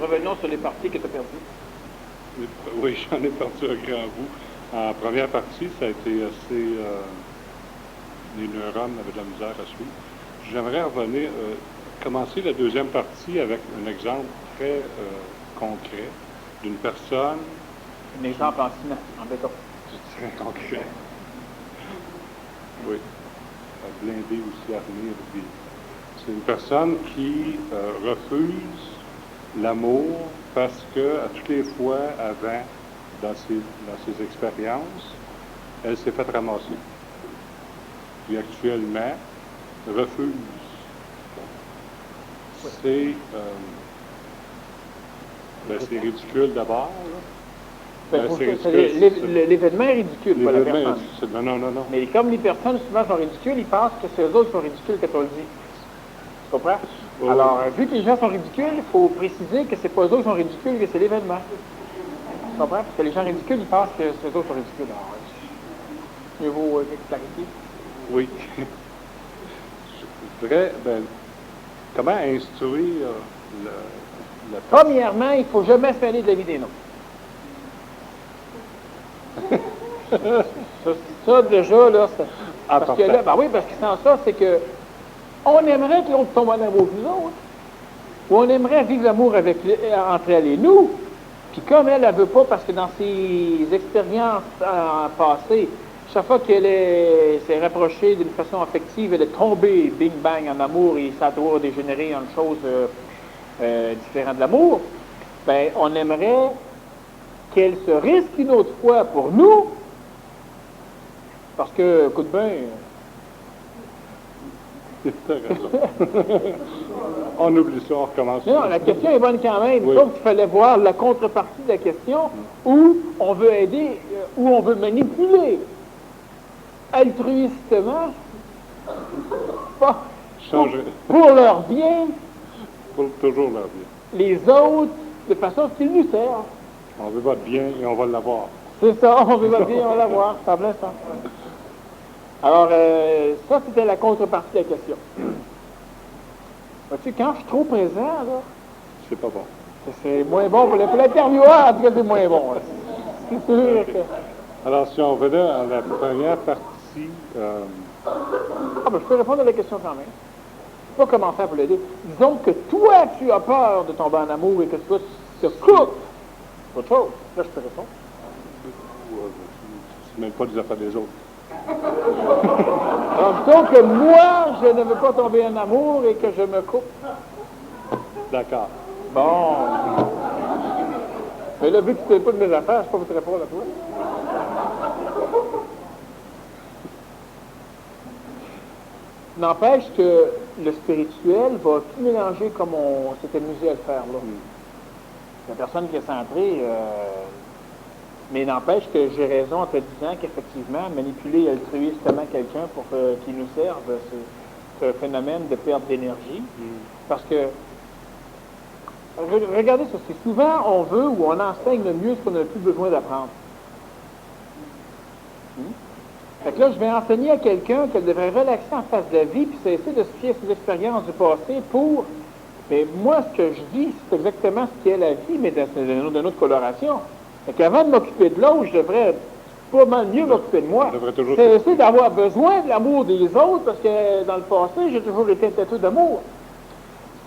revenons sur les parties que tu as perdues. Oui, j'en ai perdu un grand bout. En première partie, ça a été assez... les neurones avaient de la misère à suivre. J'aimerais revenir, commencer la deuxième partie avec un exemple très concret d'une personne... Un exemple en ciment, en béton. Très concret. Oui. Blindé aussi, armé. C'est une personne qui refuse l'amour parce que, à toutes les fois avant, dans ses expériences, elle s'est fait ramasser. Puis actuellement, refuse. C'est ridicule d'abord. L'événement est ridicule, pas la personne. Non. Mais comme les personnes souvent sont ridicules, ils pensent que c'est eux autres qui sont ridicules quand on le dit. Tu comprends? Oh. Alors, vu que les gens sont ridicules, il faut préciser que c'est pas eux autres qui sont ridicules, que c'est l'événement. Tu comprends? Parce que les gens ridicules, ils pensent que c'est eux autres qui sont ridicules. Alors, mieux vaut clarifier. Oui. Je voudrais, comment instruire la personne? Premièrement, il ne faut jamais se mêler de la vie des nôtres. ça, déjà, là, parce que là, oui, parce que sans ça, c'est que on aimerait que l'autre tombe en amour avec nous autres, ou on aimerait vivre l'amour entre elle et nous, puis comme elle ne veut pas, parce que dans ses expériences passées, chaque fois qu'elle s'est rapprochée d'une façon affective, elle est tombée, bing bang, en amour, et ça doit dégénérer en une chose différente de l'amour, ben, on aimerait qu'elle se risque une autre fois pour nous, parce que, écoute bien... T'as raison. On oublie ça, on recommence. Non, la question est bonne quand même. Oui. Donc, il fallait voir la contrepartie de la question où on veut aider, où on veut manipuler altruistement pour leur bien. Pour toujours leur bien. Les autres, de façon qu'ils nous servent. On veut votre bien et on va l'avoir. C'est ça, on veut votre bien et on va l'avoir. Ça me laisse ça. Alors, ça, c'était la contrepartie de la question. Vois-tu, quand je suis trop présent, là... C'est pas bon. C'est moins bon pour l'intervieweur, en tout cas, c'est moins bon. C'est sûr que... Alors, si on venait à la première partie... je peux répondre à la question quand même. Je ne sais pas comment faire pour l'aider. Disons que toi, tu as peur de tomber en amour et que toi, tu te coupes. C'est autre chose. Là, je peux répondre. C'est même pas des affaires des autres. Alors, disons que moi, je ne veux pas tomber en amour et que je me coupe. D'accord. Bon. Mais là, vu que tu ne sais pas de mes affaires, je ne sais pas vous te répondre à toi. N'empêche que le spirituel va tout mélanger comme on s'est amusé à le faire là. La personne qui est centrée, mais n'empêche que j'ai raison en te disant qu'effectivement, manipuler altruistement quelqu'un pour qu'il nous serve, c'est un phénomène de perte d'énergie. Parce que, regardez ceci, souvent on veut ou on enseigne le mieux ce qu'on n'a plus besoin d'apprendre. Fait que là, je vais enseigner à quelqu'un qu'elle devrait relaxer en face de la vie puis cesser de se fier à ses expériences du passé pour... Mais moi, ce que je dis, c'est exactement ce qu'est la vie, mais d'une autre coloration. Fait qu'avant de m'occuper de l'autre, je devrais pas mal mieux m'occuper de moi. C'est d'avoir besoin de l'amour des autres, parce que dans le passé, j'ai toujours été un tâteau d'amour.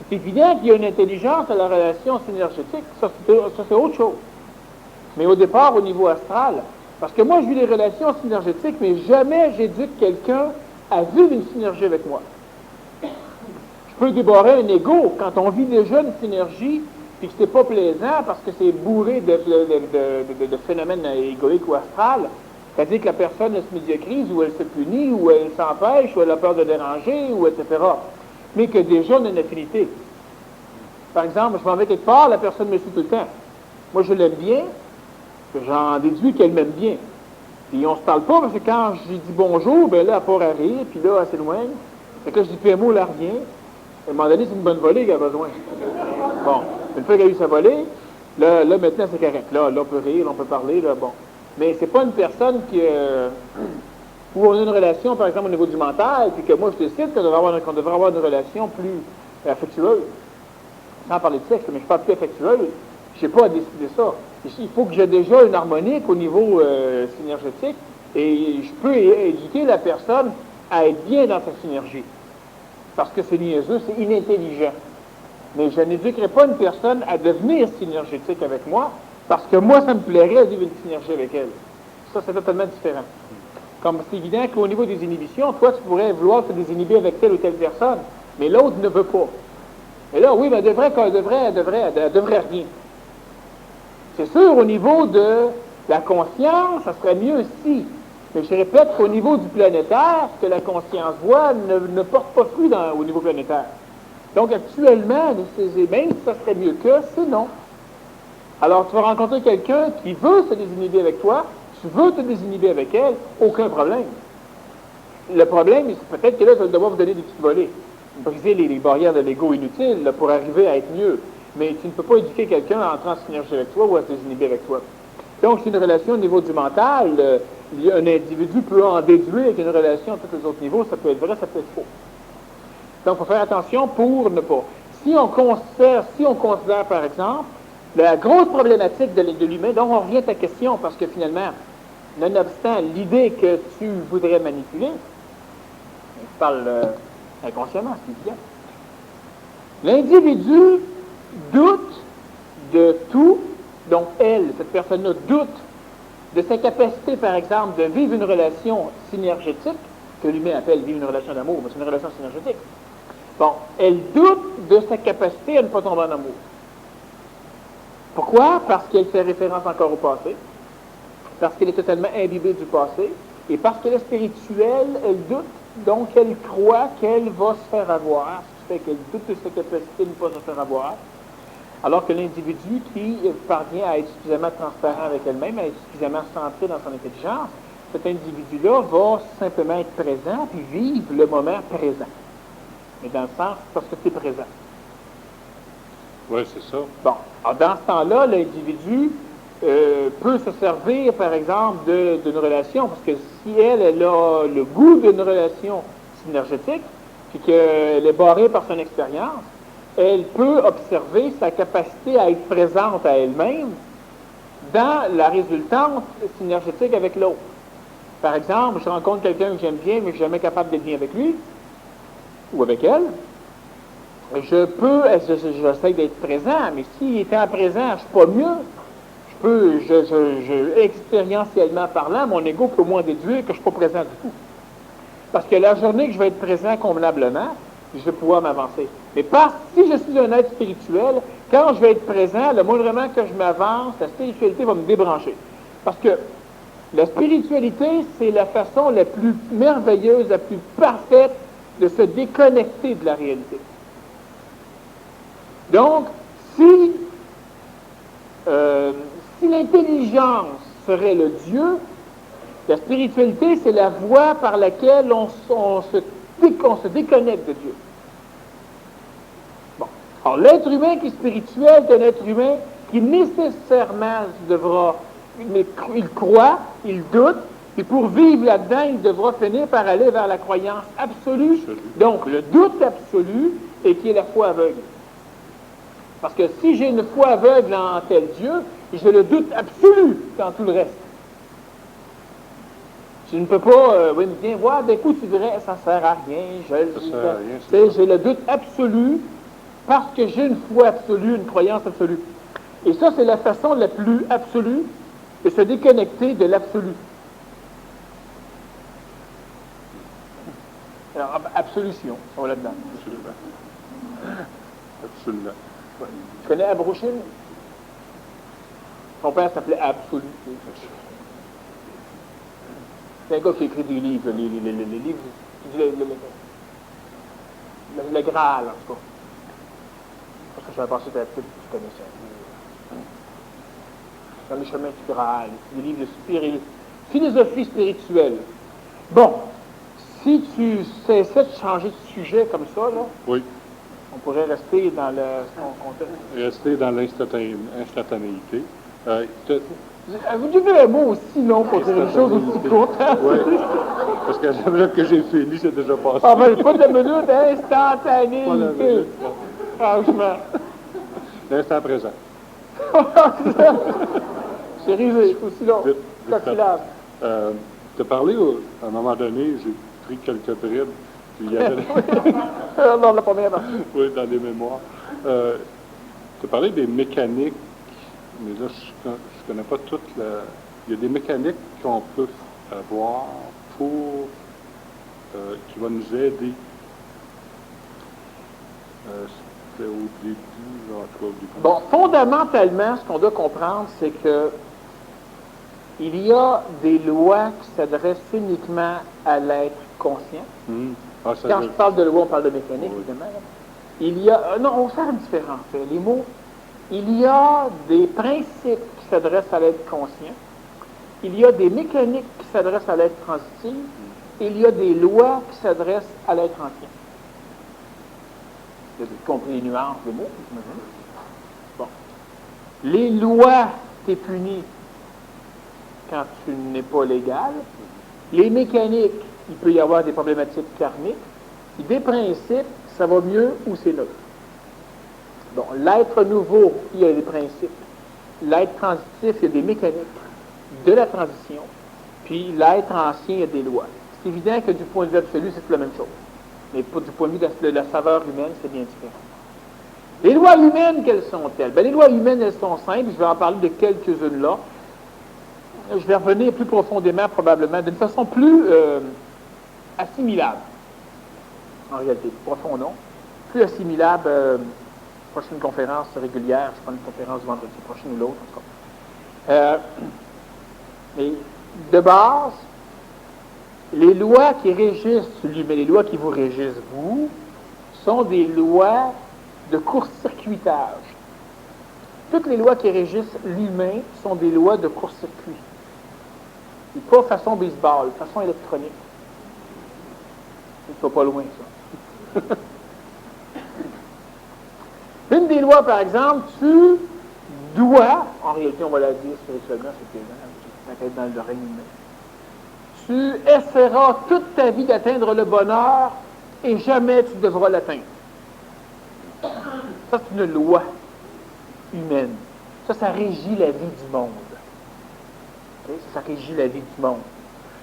C'est évident qu'il y a une intelligence à la relation synergétique, ça c'est autre chose. Mais au départ, au niveau astral, parce que moi, je vis des relations synergétiques, mais jamais j'éduque quelqu'un à vivre une synergie avec moi. Je peux débarrer un ego quand on vit déjà une synergie, puis que c'est pas plaisant parce que c'est bourré de phénomènes égoïques ou astral. C'est-à-dire que la personne se médiocrise, ou elle se punit, ou elle s'empêche, ou elle a peur de déranger, ou etc. Mais que déjà on a une affinité. Par exemple, je m'en vais quelque part, la personne me suit tout le temps. Moi, je l'aime bien, j'en déduis qu'elle m'aime bien. Puis on se parle pas, parce que quand j'ai dit bonjour, ben là, elle part à rire, puis là, elle s'éloigne. Fait que là, je dis PMO, elle revient. À un moment donné, c'est une bonne volée qu'elle a besoin. Bon, une fois qu'elle a eu sa volée, là maintenant, c'est correct. Là, on peut rire, on peut parler, là, bon. Mais c'est pas une personne qui... où on a une relation, par exemple, au niveau du mental, puis que moi, je décide qu'on devrait avoir une relation plus affectueuse. sans parler de sexe, mais je parle plus affectueuse, je n'ai pas à décider ça. Il faut que j'ai déjà une harmonique au niveau synergétique et je peux éduquer la personne à être bien dans sa synergie. Parce que c'est niaiseux, c'est inintelligent. Mais je n'éduquerai pas une personne à devenir synergétique avec moi parce que moi, ça me plairait de vivre une synergie avec elle. Ça, c'est totalement différent. Comme c'est évident qu'au niveau des inhibitions, toi, tu pourrais vouloir te désinhiber avec telle ou telle personne, mais l'autre ne veut pas. Et là, oui, mais elle devrait rien. C'est sûr, au niveau de la conscience, ça serait mieux si. Mais je répète qu'au niveau du planétaire, ce que la conscience voit ne porte pas fruit au niveau planétaire. Donc, actuellement, même si ça serait mieux que, c'est non. Alors, tu vas rencontrer quelqu'un qui veut se désinhiber avec toi, tu veux te désinhiber avec elle, aucun problème. Le problème, c'est peut-être que là, tu vas devoir vous donner des petites volées. Briser les barrières de l'ego inutiles là, pour arriver à être mieux. Mais tu ne peux pas éduquer quelqu'un à entrer en synergie avec toi ou à se désinhiber avec toi. Donc, c'est une relation au niveau du mental. Un individu peut en déduire qu'une relation à tous les autres niveaux, ça peut être vrai, ça peut être faux. Donc, il faut faire attention pour ne pas. Si on considère, par exemple, la grosse problématique de l'humain, donc on revient à ta question, parce que finalement, nonobstant l'idée que tu voudrais manipuler, je parle inconsciemment, c'est évident. L'individu doute de tout, donc elle, cette personne-là, doute de sa capacité, par exemple, de vivre une relation synergétique, que l'humain appelle vivre une relation d'amour, mais c'est une relation synergétique. Bon, elle doute de sa capacité à ne pas tomber en amour. Pourquoi? Parce qu'elle fait référence encore au passé, parce qu'elle est totalement imbibée du passé, et parce qu'elle est spirituelle, elle doute, donc elle croit qu'elle va se faire avoir, ce qui fait qu'elle doute de sa capacité de ne pas se faire avoir, alors que l'individu qui parvient à être suffisamment transparent avec elle-même, à être suffisamment centré dans son intelligence, cet individu-là va simplement être présent puis vivre le moment présent. Mais dans le sens, parce que c'est présent. Oui, c'est ça. Bon, alors dans ce temps-là, l'individu peut se servir, par exemple, d'une relation, parce que si elle a le goût d'une relation synergétique, puis qu'elle est barrée par son expérience, elle peut observer sa capacité à être présente à elle-même dans la résultante synergétique avec l'autre. Par exemple, je rencontre quelqu'un que j'aime bien, mais je ne suis jamais capable d'être bien avec lui, ou avec elle. J'essaie d'être présent, mais s'il était en présent, je ne suis pas mieux. Expérientiellement parlant, mon ego peut au moins déduire que je ne suis pas présent du tout. Parce que la journée que je vais être présent convenablement, je vais pouvoir m'avancer. Mais si je suis un être spirituel, quand je vais être présent, le moindrement que je m'avance, la spiritualité va me débrancher. Parce que la spiritualité, c'est la façon la plus merveilleuse, la plus parfaite de se déconnecter de la réalité. Donc, si l'intelligence serait le Dieu, la spiritualité, c'est la voie par laquelle on se déconnecte de Dieu. Bon. Alors, l'être humain qui est spirituel, c'est un être humain qui nécessairement devra, il croit, il doute, et pour vivre là-dedans, il devra finir par aller vers la croyance absolue. Donc, le doute absolu, et qui est la foi aveugle. Parce que si j'ai une foi aveugle en tel Dieu, j'ai le doute absolu dans tout le reste. Je ne peux pas, oui, mais viens voir, d'un coup, tu dirais, ça ne sert à rien, j'ai le doute absolu parce que j'ai une foi absolue, une croyance absolue. Et ça, c'est la façon la plus absolue de se déconnecter de l'absolu. Alors, absolution, on va là-dedans. Absolument. Ouais. Tu connais Abrouchine? Son père s'appelait Absolu. C'est un gars qui a écrit des livres, les livres, le Graal, en tout cas. Parce que je vais passer ta petite, tu connais ça. Dans les chemins du Graal, des livres de philosophie spirituelle. Bon, si tu essaies de changer de sujet comme ça, là, oui. On pourrait rester dans son contexte. Rester dans l'instantanéité. Vous devez un mot aussi long pour dire une chose aussi courte. Oui, parce que la minute que j'ai fini, c'est déjà passé. Ah ben, pas de minute, instantanéité. Franchement. L'instant présent. C'est risé, c'est aussi long. Vite, Quatre syllabes. Tu as parlé, à un moment donné, j'ai pris quelques bribes, puis il y avait... Non, la première partie. Oui, dans les mémoires. Tu as parlé des mécaniques, mais là, je ne connais pas toutes. Il y a des mécaniques qu'on peut avoir pour... qui vont nous aider. C'était au début, en tout cas au début. Bon, fondamentalement, ce qu'on doit comprendre, c'est que il y a des lois qui s'adressent uniquement à l'être conscient. Ah, Quand je parle de loi, on parle de mécanique, oui. évidemment. Il y a... non, on va faire une différence. Les mots... Il y a des principes qui s'adressent à l'être conscient. Il y a des mécaniques qui s'adressent à l'être transitif. Il y a des lois qui s'adressent à l'être ancien. Vous avez compris les nuances des mots, j'imagine? Bon. Les lois, t'es puni quand tu n'es pas légal. Les mécaniques, il peut y avoir des problématiques karmiques. Et des principes, ça va mieux ou c'est neutre. Bon, l'être nouveau, il y a des principes. L'être transitif, il y a des mécaniques de la transition. Puis l'être ancien, il y a des lois. C'est évident que du point de vue absolu, c'est la même chose. Mais du point de vue de la saveur humaine, c'est bien différent. Les lois humaines, quelles sont-elles? Bien, les lois humaines, elles sont simples. Je vais en parler de quelques-unes là. Je vais revenir plus profondément, probablement, d'une façon plus assimilable. En réalité, profond non. Plus assimilable, prochaine conférence régulière, je prends une conférence vendredi prochain ou l'autre, en tout cas. Mais de base, les lois qui régissent l'humain, les lois qui vous régissent vous, sont des lois de court-circuitage. Toutes les lois qui régissent l'humain sont des lois de court-circuit. Et pas façon baseball, façon électronique. Ça pas loin, ça. Une des lois, par exemple, tu dois, en réalité, on va la dire spirituellement, c'est plaisant, ça peut être dans le règne humain. Tu essaieras toute ta vie d'atteindre le bonheur et jamais tu devras l'atteindre. Ça, c'est une loi humaine. Ça régit la vie du monde. Okay? Ça régit la vie du monde.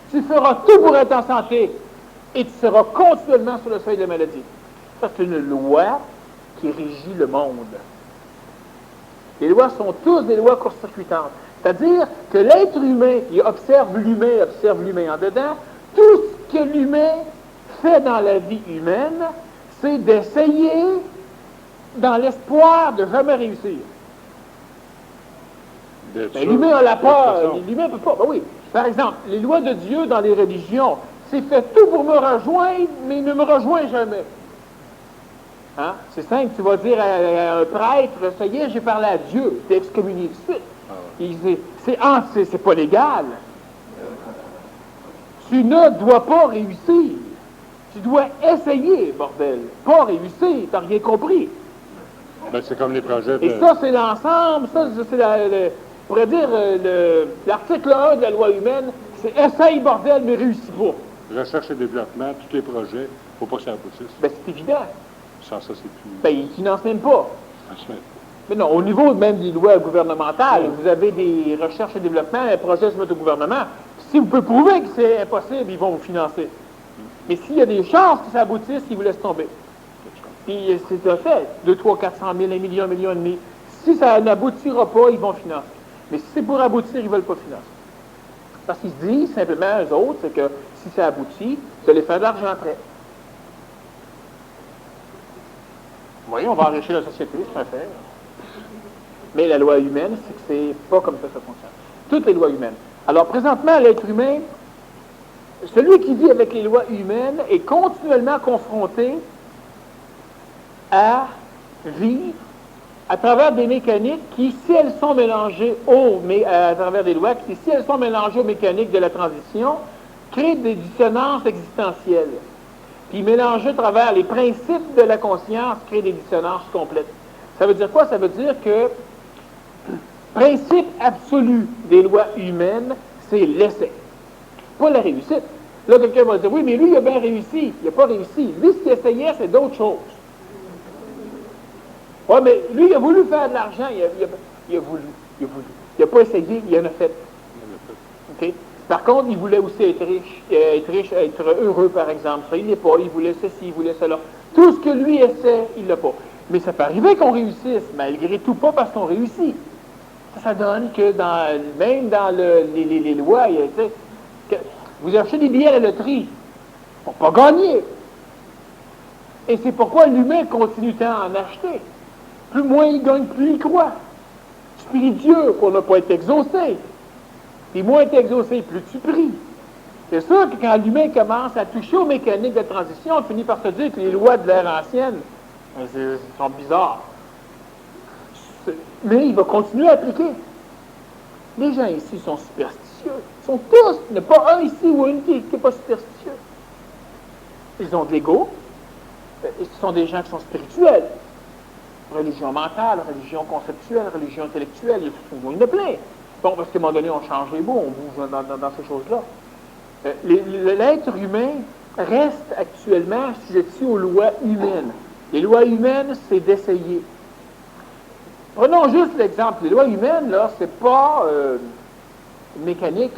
Tu feras tout pour être en santé et tu seras continuellement sur le seuil de la maladie. Ça, c'est une loi qui régit le monde. Les lois sont tous des lois court-circuitantes. C'est-à-dire que l'être humain, il observe l'humain en dedans. Tout ce que l'humain fait dans la vie humaine, c'est d'essayer dans l'espoir de jamais réussir. Mais l'humain a la peur. L'humain ne peut pas. Ben oui. Par exemple, les lois de Dieu dans les religions, c'est fait tout pour me rejoindre, mais il ne me rejoint jamais. Hein? C'est simple, tu vas dire à un prêtre, ça y est, j'ai parlé à Dieu, t'es excommunié de suite. C'est pas légal. Tu ne dois pas réussir. Tu dois essayer, bordel. Pas réussir, t'as rien compris. Ben, c'est comme les projets de... Et ça, c'est l'ensemble, ça, c'est on pourrait dire, l'article 1 de la loi humaine, c'est essaye, bordel, mais réussis pas. Recherche et développement, tous les projets, il ne faut pas que ça aboutisse. Ben, c'est évident. Sans ça, c'est plus... Ben, ils ne financent même pas. Franchement. Mais non, au niveau même des lois gouvernementales, vous avez des recherches et développement, un projet se met au gouvernement. Si vous pouvez prouver que c'est impossible, ils vont vous financer. Mais s'il y a des chances que ça aboutisse, ils vous laissent tomber. Puis c'est un fait. 2, 3, 400 000, 1 million, 1,5 million. Si ça n'aboutira pas, ils vont financer. Mais si c'est pour aboutir, ils ne veulent pas financer. Parce qu'ils se disent simplement, eux autres, c'est que si ça aboutit, vous allez faire de l'argent après. Vous voyez, on va enrichir la société, c'est un fait. Mais la loi humaine, c'est que c'est pas comme ça que ça fonctionne. Toutes les lois humaines. Alors, présentement, l'être humain, celui qui vit avec les lois humaines est continuellement confronté à vivre à travers des mécaniques qui, si elles sont mélangées à travers des lois, qui, si elles sont mélangées aux mécaniques de la transition, créent des dissonances existentielles. Puis mélanger à travers les principes de la conscience crée des dissonances complètes. Ça veut dire quoi? Ça veut dire que principe absolu des lois humaines, c'est l'essai, pas la réussite. Là, quelqu'un va dire, oui, mais lui, il a bien réussi. Il n'a pas réussi. Lui, ce qu'il essayait, c'est d'autres choses. Oui, mais lui, il a voulu faire de l'argent, il a voulu. Il n'a pas essayé, il en a fait. OK? Par contre, il voulait aussi être riche, être heureux, par exemple. Ça, il n'est pas. Il voulait ceci, il voulait cela. Tout ce que lui essaie, il ne l'a pas. Mais ça peut arriver qu'on réussisse, malgré tout, pas parce qu'on réussit. Ça donne que même dans les lois, vous achetez des billets à la loterie pour pas gagner. Et c'est pourquoi l'humain continue tant à en acheter. Plus moins il gagne, plus il croit. Tu pries Dieu pour ne pas être exaucé. Puis moins tu es exaucé, plus tu pries. C'est sûr que quand l'humain commence à toucher aux mécaniques de transition, on finit par se dire que les lois de l'ère ancienne sont bizarres. Mais il va continuer à appliquer. Les gens ici sont superstitieux. Ils sont tous, il n'y en a pas un ici ou une qui n'est pas superstitieux. Ils ont de l'ego. Ce sont des gens qui sont spirituels. Religion mentale, religion conceptuelle, religion intellectuelle, il y en a plein. Bon, parce qu'à un moment donné, on change les mots, on bouge dans ces choses-là. L'être humain reste actuellement assujetti aux lois humaines. Les lois humaines, c'est d'essayer. Prenons juste l'exemple. Les lois humaines, là, c'est pas une mécanique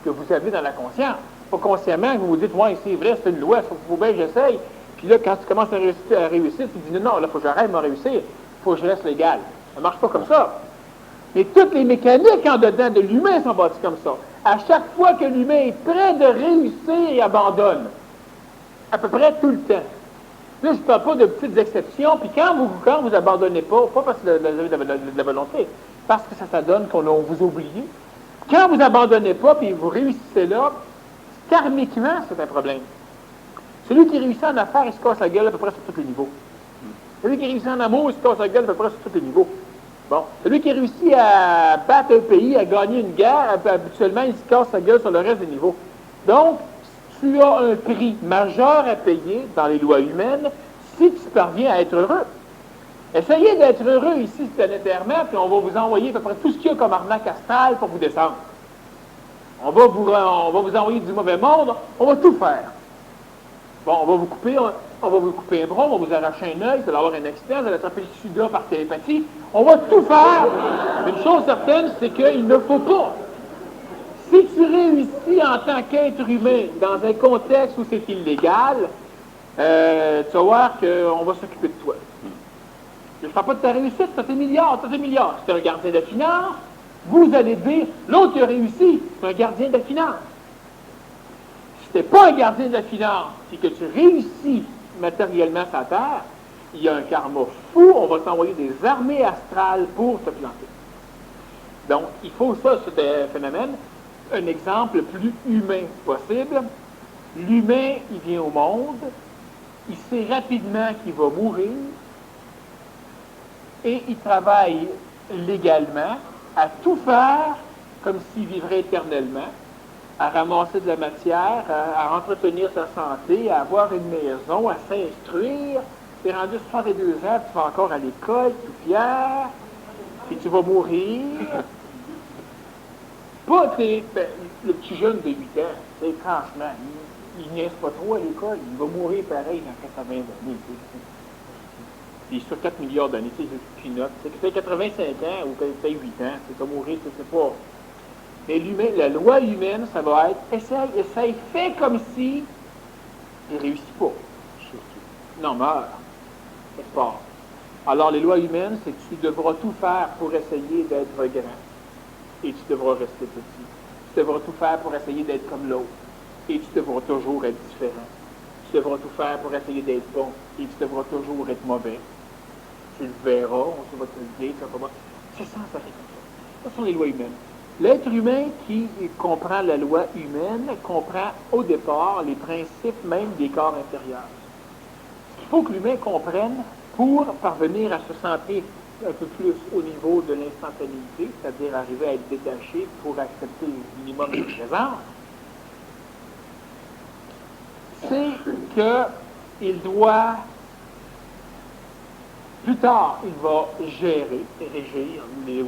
que vous avez dans la conscience. Pas consciemment que vous vous dites, ouais, c'est vrai, c'est une loi, il faut bien que j'essaye. Puis là, quand tu commences à réussir, tu te dis, non, là, il faut que j'arrête de me réussir. Il faut que je reste légal. Ça ne marche pas comme ça. Et toutes les mécaniques en dedans de l'humain sont bâties comme ça. À chaque fois que l'humain est prêt de réussir, il abandonne. À peu près tout le temps. Là, je ne parle pas de petites exceptions, puis quand vous abandonnez pas parce que vous avez de la volonté, parce que ça donne qu'on vous oublie, quand vous abandonnez pas, puis vous réussissez là, karmiquement, c'est un problème. Celui qui réussit en affaires, il se casse la gueule à peu près sur tous les niveaux. Celui qui réussit en amour, il se casse la gueule à peu près sur tous les niveaux. Bon, celui qui réussit à battre un pays, à gagner une guerre, habituellement, il se casse la gueule sur le reste des niveaux. Donc, tu as un prix majeur à payer dans les lois humaines si tu parviens à être heureux. Essayez d'être heureux ici planétairement, puis on va vous envoyer à peu près tout ce qu'il y a comme arnaque astrale pour vous descendre. On va vous envoyer du mauvais monde, on va tout faire. Bon, on va vous couper un bras, on va vous arracher un œil, vous allez avoir un accident, vous allez attraper le sida par télépathie. On va tout faire. Mais une chose certaine, c'est qu'il ne faut pas. Si tu réussis en tant qu'être humain dans un contexte où c'est illégal, tu vas voir qu'on va s'occuper de toi. Je ne parle pas de ta réussite, tu as tes milliards. C'est un gardien de finance. Vous allez dire, l'autre qui a réussi, c'est un gardien de finance. Si tu n'es pas un gardien de la finance, et que tu réussis matériellement sa terre, il y a un karma fou, on va t'envoyer des armées astrales pour te planter. Donc, il faut ça, ce phénomène, un exemple le plus humain possible. L'humain, il vient au monde, il sait rapidement qu'il va mourir, et il travaille légalement à tout faire comme s'il vivrait éternellement, à ramasser de la matière, à entretenir sa santé, à avoir une maison, à s'instruire. Tu es rendu 62 ans, tu vas encore à l'école, tout fier, puis tu vas mourir. Pas le petit jeune de 8 ans, franchement, il niaise pas trop à l'école, il va mourir pareil dans 80 années. Puis sur 4 milliards d'années, c'est peanuts. C'est que tu as 85 ans ou que tu as 8 ans, tu vas mourir, tu sais pas. Mais l'humain, la loi humaine, ça va être essaye, fais comme si il réussit pas. Non, meurt. Quelque part. Alors, les lois humaines, c'est que tu devras tout faire pour essayer d'être grand. Et tu devras rester petit. Tu devras tout faire pour essayer d'être comme l'autre. Et tu devras toujours être différent. Tu devras tout faire pour essayer d'être bon. Et tu devras toujours être mauvais. Tu le verras, on va te le dire, c'est sans arrêt comme ça. Ce sont les lois humaines. L'être humain qui comprend la loi humaine comprend au départ les principes même des corps intérieurs. Ce qu'il faut que l'humain comprenne pour parvenir à se sentir un peu plus au niveau de l'instantanéité, c'est-à-dire arriver à être détaché pour accepter le minimum de présence, c'est qu'il doit, plus tard, il va gérer, régir les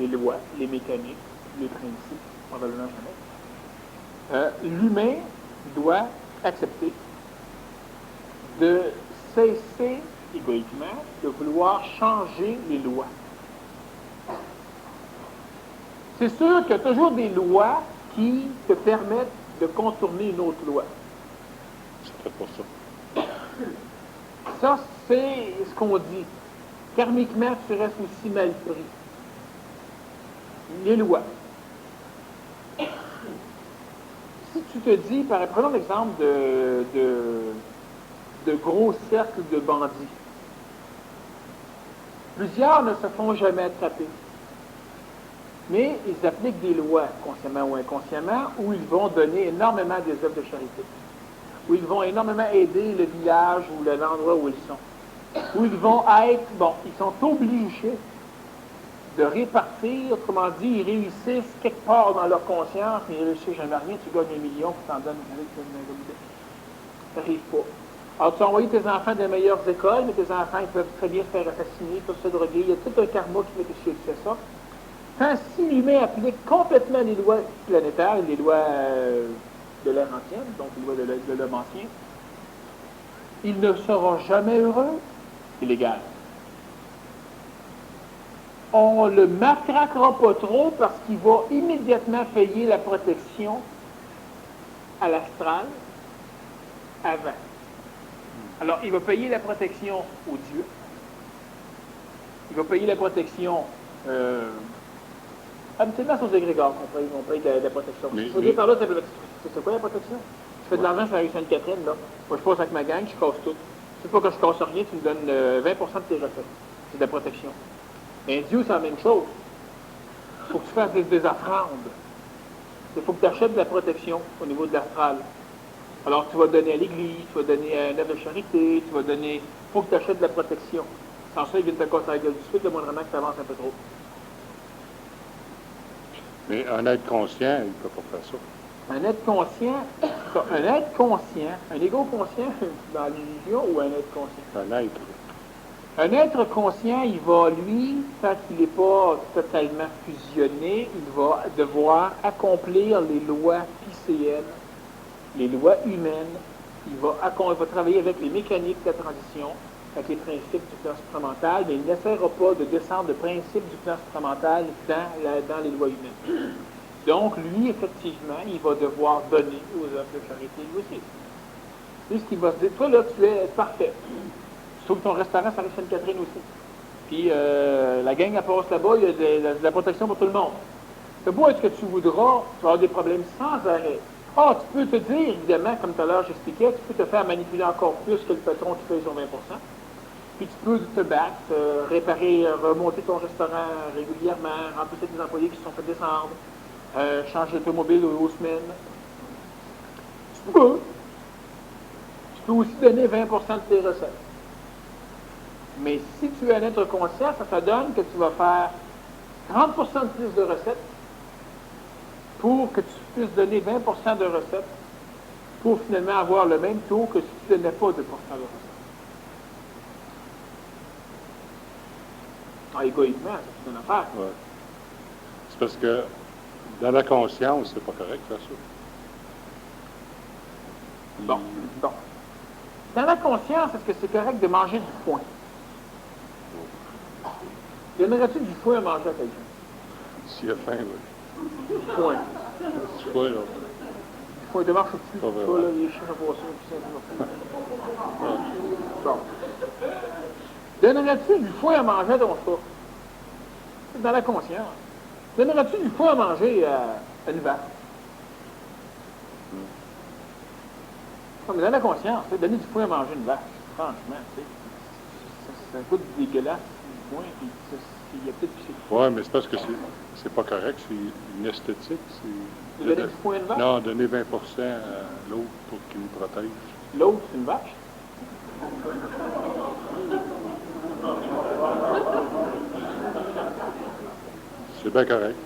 lois, les mécaniques, les principes, probablement jamais. L'humain doit accepter de cesser égoïquement, de vouloir changer les lois. C'est sûr qu'il y a toujours des lois qui te permettent de contourner une autre loi. C'est pas ça. Ça, c'est ce qu'on dit. Karmiquement, tu restes aussi mal pris. Les lois. Si tu te dis, prenons l'exemple de gros cercles de bandits. Plusieurs ne se font jamais attraper. Mais ils appliquent des lois, consciemment ou inconsciemment, où ils vont donner énormément des œuvres de charité. Où ils vont énormément aider le village ou l'endroit où ils sont. Où ils vont être, ils sont obligés de répartir, autrement dit, ils réussissent quelque part dans leur conscience, mais ils ne réussissent jamais rien, tu gagnes 1 million, puis t'en donnes ça n'arrive pas. Alors, tu as envoyé tes enfants des meilleures écoles, mais tes enfants, ils peuvent très bien se faire assassiner, peuvent se droguer, il y a tout un karma qui fait que si tu fais ça. Quand si l'humain applique complètement les lois planétaires, les lois de l'ère ancienne, donc les lois de l'homme ancien, il ne sera jamais heureux, illégal. On ne le matraquera pas trop parce qu'il va immédiatement payer la protection à l'astral avant. Alors, il va payer la protection aux dieux. Il va payer la protection habituellement, c'est aux égrégores qu'on paye de la protection. Je veux dire par là, c'est quoi la protection? Je fais de l'argent sur la rue Sainte-Catherine, là. Moi, je passe avec ma gang, je casse tout. C'est pas que je casse rien, tu me donnes 20% de tes recettes. C'est de la protection. Mais Dieu, c'est la même chose. Il faut que tu fasses des offrandes. Il faut que tu achètes de la protection au niveau de l'astral. Alors, tu vas donner à l'église, tu vas donner à un œuvre de charité, tu vas donner... Il faut que tu achètes de la protection. Sans ça, ils viennent te casser la gueule du suite, le moindrement que tu avances un peu trop. Mais un être conscient, il ne peut pas faire ça. Un être conscient, un égo conscient dans l'illusion ou un être conscient? Un être. Un être conscient, il va, lui, tant qu'il n'est pas totalement fusionné, il va devoir accomplir les lois piscéennes, les lois humaines. Il va travailler avec les mécaniques de la transition, avec les principes du plan supramental, mais il n'essaiera pas de descendre le principe du plan supramental dans les lois humaines. Donc, lui, effectivement, il va devoir donner aux œuvres de charité, lui aussi. Lui, ce qu'il va se dire, toi, là, tu es parfait. Tu trouves ton restaurant, ça reste Sainte-Catherine aussi. Puis, la gang, elle passe là-bas, il y a de la protection pour tout le monde. C'est beau, est-ce que tu voudras, tu vas avoir des problèmes sans arrêt. Ah, tu peux te dire, évidemment, comme tout à l'heure j'expliquais, tu peux te faire manipuler encore plus que le patron qui paye son 20%. Puis tu peux te battre, réparer, remonter ton restaurant régulièrement, remplacer tes employés qui se sont fait descendre, changer d'automobile aux semaines. Tu peux. Tu peux aussi donner 20% de tes recettes. Mais si tu es un être conscient, ça te donne que tu vas faire 30% de plus de recettes pour que tu puisses donner 20% de recettes pour finalement avoir le même taux que si tu ne donnais pas 2% de recettes. Égoïquement, c'est une affaire. Ouais. C'est parce que dans la conscience, c'est pas correct de faire ça. Bon. Dans la conscience, est-ce que c'est correct de manger du foin? Donnerais-tu du foin à manger à quelqu'un? S'il a faim, oui. Du foin. Du foin, là. Du foin de marche au-dessus. Pas Ça, vraiment. là, les chiens pour ça. Bon. Donnerais-tu du foin à manger à ton chat? C'est dans la conscience. Donnerais-tu du foin à manger à une vache? Non, mais dans la conscience, donner du foin à manger à une vache, franchement, tu sais, ça goûte dégueulasse, du foin, puis il y a peut-être... Oui, mais c'est parce que c'est pas correct, c'est une esthétique. De donner du foin à une vache? Non, donner 20% à l'autre pour qu'il nous protège. L'autre, c'est une vache? C'est bien correct.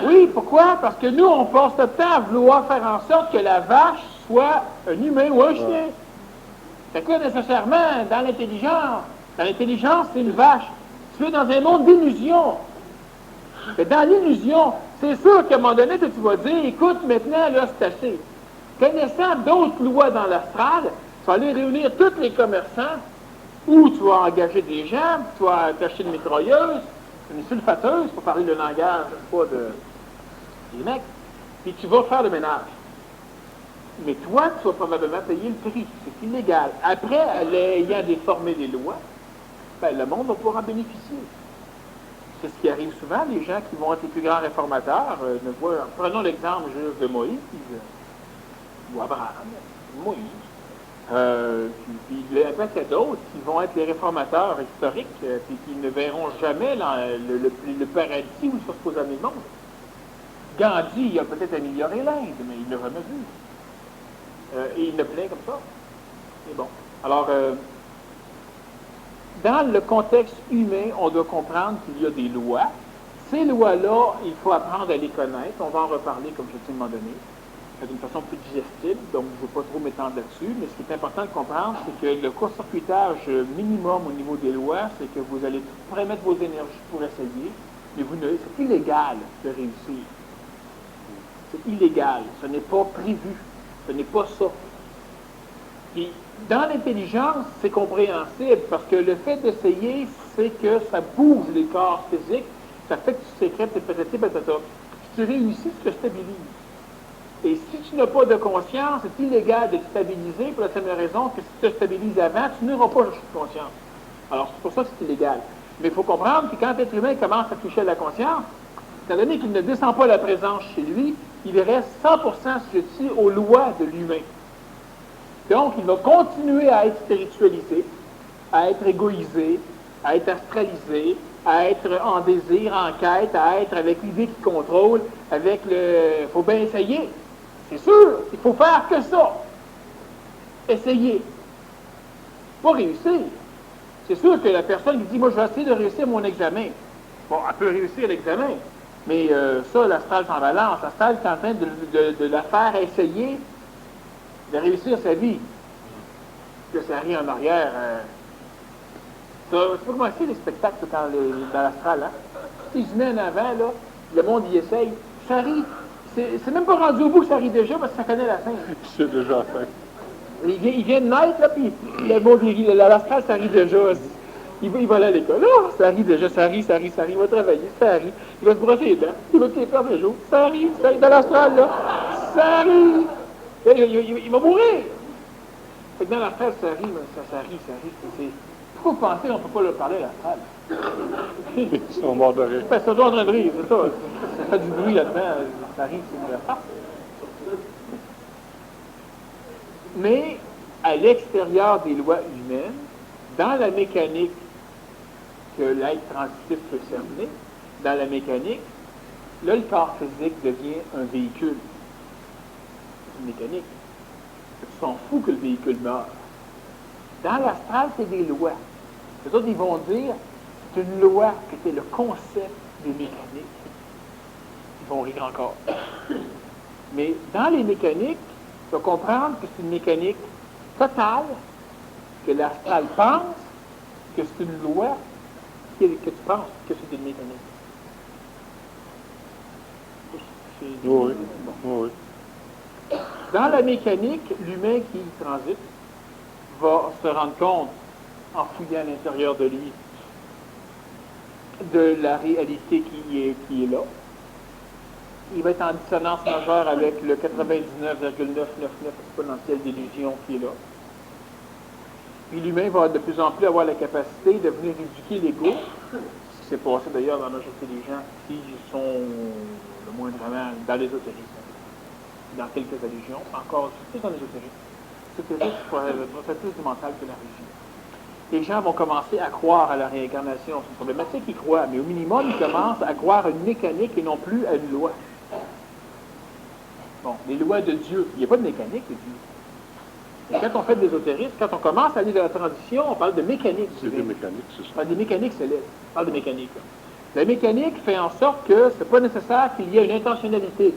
Oui, pourquoi? Parce que nous, on passe notre temps à vouloir faire en sorte que la vache soit un humain ou un chien. C'est quoi nécessairement dans l'intelligence? Dans l'intelligence, c'est une vache. Tu es dans un monde d'illusion. Mais dans l'illusion, C'est sûr qu'à un moment donné, tu vas dire, écoute, maintenant, là, c'est assez. Connaissant d'autres lois dans l'astral, tu vas aller réunir tous les commerçants, ou tu vas engager des gens, tu vas t'acheter une mitrailleuse, une sulfateuse, pour parler le langage, pas des mecs, puis tu vas faire le ménage. Mais toi, tu vas probablement payer le prix. C'est illégal. Après, ayant déformé les lois, ben, le monde va pouvoir en bénéficier. C'est ce qui arrive souvent. Les gens qui vont être les plus grands réformateurs ne voient... Prenons l'exemple juste de Moïse, ou Abraham, Moïse. Puis il y a d'autres qui vont être les réformateurs historiques, puis qui ne verront jamais le paradis où ils sont supposés amener le monde. Gandhi, il a peut-être amélioré l'Inde, mais il ne l'a jamais vu. Et il le plaît comme ça. C'est bon. Alors, dans le contexte humain, on doit comprendre qu'il y a des lois. Ces lois-là, il faut apprendre à les connaître. On va en reparler, comme je t'ai demandé, d'une façon plus digestible, donc je ne veux pas trop m'étendre là-dessus, mais ce qui est important de comprendre, c'est que le court-circuitage minimum au niveau des lois, c'est que vous allez mettre vos énergies pour essayer, mais c'est illégal de réussir. C'est illégal. Ce n'est pas prévu. Ce n'est pas ça. Puis, dans l'intelligence, c'est compréhensible, parce que le fait d'essayer, c'est que ça bouge les corps physiques, ça fait que tu sécrètes tes patati patata. Si tu réussis, tu te stabilises. Et si tu n'as pas de conscience, c'est illégal de te stabiliser pour la simple raison que si tu te stabilises avant, tu n'auras pas de conscience. Alors, c'est pour ça que c'est illégal. Mais il faut comprendre que quand l'être humain commence à toucher à la conscience, étant donné qu'il ne descend pas la présence chez lui, il reste 100% sujetti aux lois de l'humain. Donc, il va continuer à être spiritualisé, à être égoïsé, à être astralisé, à être en désir, en quête, à être avec l'idée qui contrôle, avec le... Il faut bien essayer. C'est sûr, il faut faire que ça. Essayer. Pas réussir. C'est sûr que la personne qui dit, moi, je vais essayer de réussir mon examen. Bon, elle peut réussir l'examen. Mais ça, l'astral s'en balance. L'astral est en train de la faire essayer de réussir sa vie. Que ça arrive en arrière. Tu sais pas comment c'est les spectacles dans l'astral, hein? Si je mets en avant, là, le monde y essaye, ça rit. C'est même pas rendu au bout que ça rit déjà parce que ça connaît la fin. C'est déjà fait. Il vient de naître, là, puis le monde, l'astral, ça rit déjà. Il va aller à l'école. Oh, ça rit déjà, ça rit. Il va travailler, ça rit. Il va se brosser les dents. Il va faire le jour. Ça rit dans l'astral, là. Ça rit. Il va mourir. Fait que dans l'astral, ça rit, ça rit. Pourquoi vous pensez qu'on ne peut pas leur parler à l'astral? Ils sont morts de rire. Ben, ça doit en train de rire, c'est ça. Ça fait du bruit là-dedans. Ça rit, c'est de la farce. Mais, à l'extérieur des lois humaines, dans la mécanique que l'être transitif peut cerner, dans la mécanique, là, le corps physique devient un véhicule. C'est une mécanique. Tu t'en fous que le véhicule meure. Dans l'astral, c'est des lois. Les autres, ils vont dire, c'est une loi que c'est le concept des mécaniques. Ils vont rire encore. Mais dans les mécaniques, il faut comprendre que c'est une mécanique totale, que l'astral pense, que c'est une loi, que tu penses que c'est une mécanique. Oui. Oui. Dans la mécanique, l'humain qui y transite va se rendre compte, en fouillant à l'intérieur de lui, de la réalité qui est là. Il va être en dissonance majeure avec le 99,999 exponentiel d'illusion qui est là. Puis l'humain va de plus en plus avoir la capacité de venir éduquer l'ego, ce qui s'est passé d'ailleurs dans la majorité des gens qui sont le moindrement dans l'ésotérisme, dans quelques religions, encore plus dans l'ésotérisme. L'ésotérisme c'est plus du mental que la religion. Les gens vont commencer à croire à la réincarnation. C'est une problématique, ils croient, mais au minimum, ils commencent à croire à une mécanique et non plus à une loi. Bon, les lois de Dieu, il n'y a pas de mécanique de Dieu. Et quand on fait de l'ésotérisme, quand on commence à aller de la transition, on parle de mécanique. C'est des mécaniques, c'est ça. On parle des mécaniques célestes. On parle de mécanique. La mécanique fait en sorte que ce n'est pas nécessaire qu'il y ait une intentionnalité.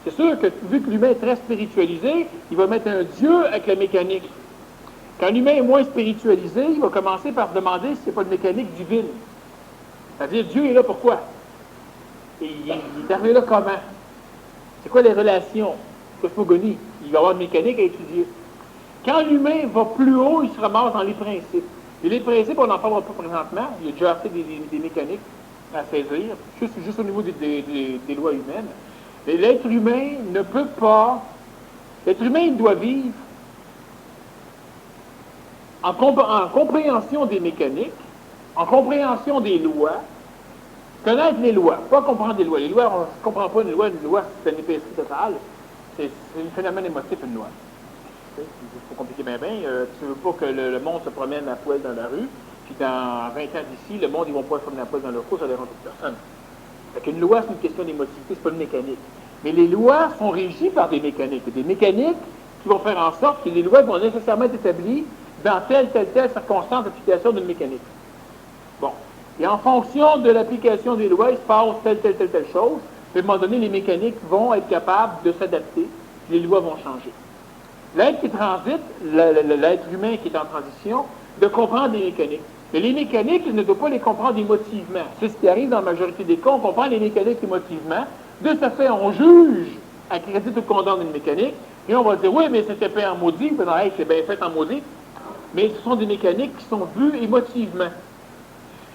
C'est sûr que, vu que l'humain est très spiritualisé, il va mettre un Dieu avec la mécanique. Quand l'humain est moins spiritualisé, il va commencer par se demander si ce n'est pas une mécanique divine. C'est-à-dire, Dieu est là pourquoi? Et il est arrivé là comment? C'est quoi les relations? Cosmogonie. Il va y avoir une mécanique à étudier. Quand l'humain va plus haut, il se ramasse dans les principes. Et les principes, on n'en parlera pas présentement. Il y a déjà assez des mécaniques à saisir, juste au niveau des lois humaines. Mais l'être humain ne peut pas... L'être humain, il doit vivre en compréhension des mécaniques, en compréhension des lois, connaître les lois, pas comprendre les lois. Les lois, on ne comprend pas une loi c'est une épaisserie totale. C'est un phénomène émotif, une loi. Il faut compliquer bien. Tu veux pas que le monde se promène à poil dans la rue, puis dans 20 ans d'ici, le monde, ils vont pas se promener à poil dans leur cours, ça dérange toute personne. Fait qu'une loi, c'est une question d'émotivité, c'est pas une mécanique. Mais les lois sont régies par des mécaniques. Des mécaniques qui vont faire en sorte que les lois vont nécessairement être établies dans telle circonstance d'application d'une mécanique. Bon. Et en fonction de l'application des lois, il se passe telle chose. À un moment donné, les mécaniques vont être capables de s'adapter, les lois vont changer. L'être qui transite, l'être humain qui est en transition, de comprendre les mécaniques. Mais les mécaniques, il ne doit pas les comprendre émotivement. C'est ce qui arrive dans la majorité des cas, on comprend les mécaniques émotivement. De ce fait, on juge à crédit ou condamne une mécanique, et on va dire, oui, mais c'était fait en maudit, c'est bien fait en maudit. Mais ce sont des mécaniques qui sont vues émotivement.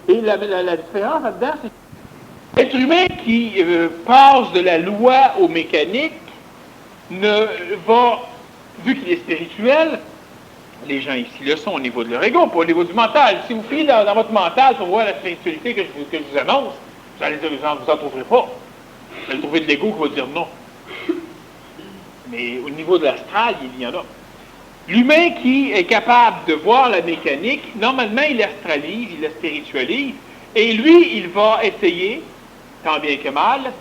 Et la différence là-dedans, c'est que l'être humain qui passe de la loi aux mécaniques vu qu'il est spirituel, les gens ici le sont au niveau de leur ego, pas au niveau du mental. Si vous filez dans votre mental pour voir la spiritualité que je vous annonce, vous en trouverez pas. Vous allez trouver de l'ego qui va dire non. Mais au niveau de l'astral, il y en a. L'humain qui est capable de voir la mécanique, normalement, il l'astralise, il la spiritualise, et lui, il va essayer, tant bien que mal,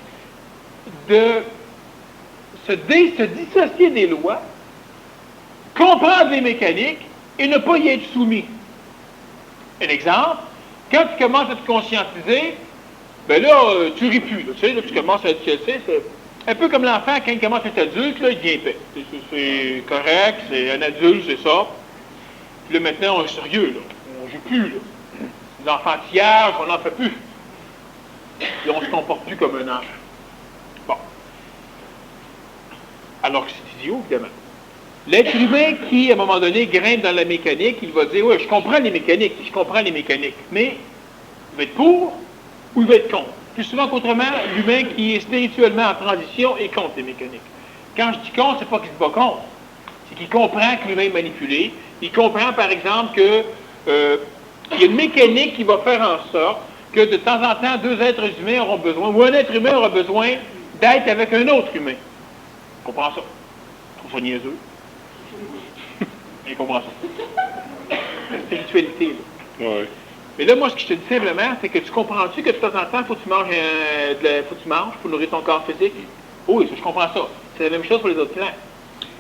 de se dissocier des lois, comprendre les mécaniques et ne pas y être soumis. Un exemple, quand tu commences à te conscientiser, ben là, tu ris plus. Là, tu sais, là, tu commences à être... C'est un peu comme l'enfant, quand il commence à être adulte, là, il devient épais. C'est correct, c'est un adulte, c'est ça. Puis là, maintenant, on est sérieux, là. On ne joue plus, là. L'enfantillage, on n'en fait plus. Et on ne se comporte plus comme un enfant. Bon. Alors que c'est idiot, évidemment. L'être humain qui, à un moment donné, grimpe dans la mécanique, il va dire, oui, je comprends les mécaniques, mais il va être pour ou il va être contre. Plus souvent qu'autrement, l'humain qui est spirituellement en transition est contre les mécaniques. Quand je dis contre, c'est pas qu'il se bat contre, c'est qu'il comprend que l'humain est manipulé. Il comprend, par exemple, que il y a une mécanique qui va faire en sorte que de temps en temps, deux êtres humains auront besoin, ou un être humain aura besoin d'être avec un autre humain. Il comprend ça. Je trouve ça niaiseux. Il comprend ça. La spiritualité, là. Oui. Mais là, moi, ce que je te dis simplement, c'est que tu comprends-tu que de temps en temps, il faut que tu manges pour nourrir ton corps physique? Oui, je comprends ça. C'est la même chose pour les autres plans.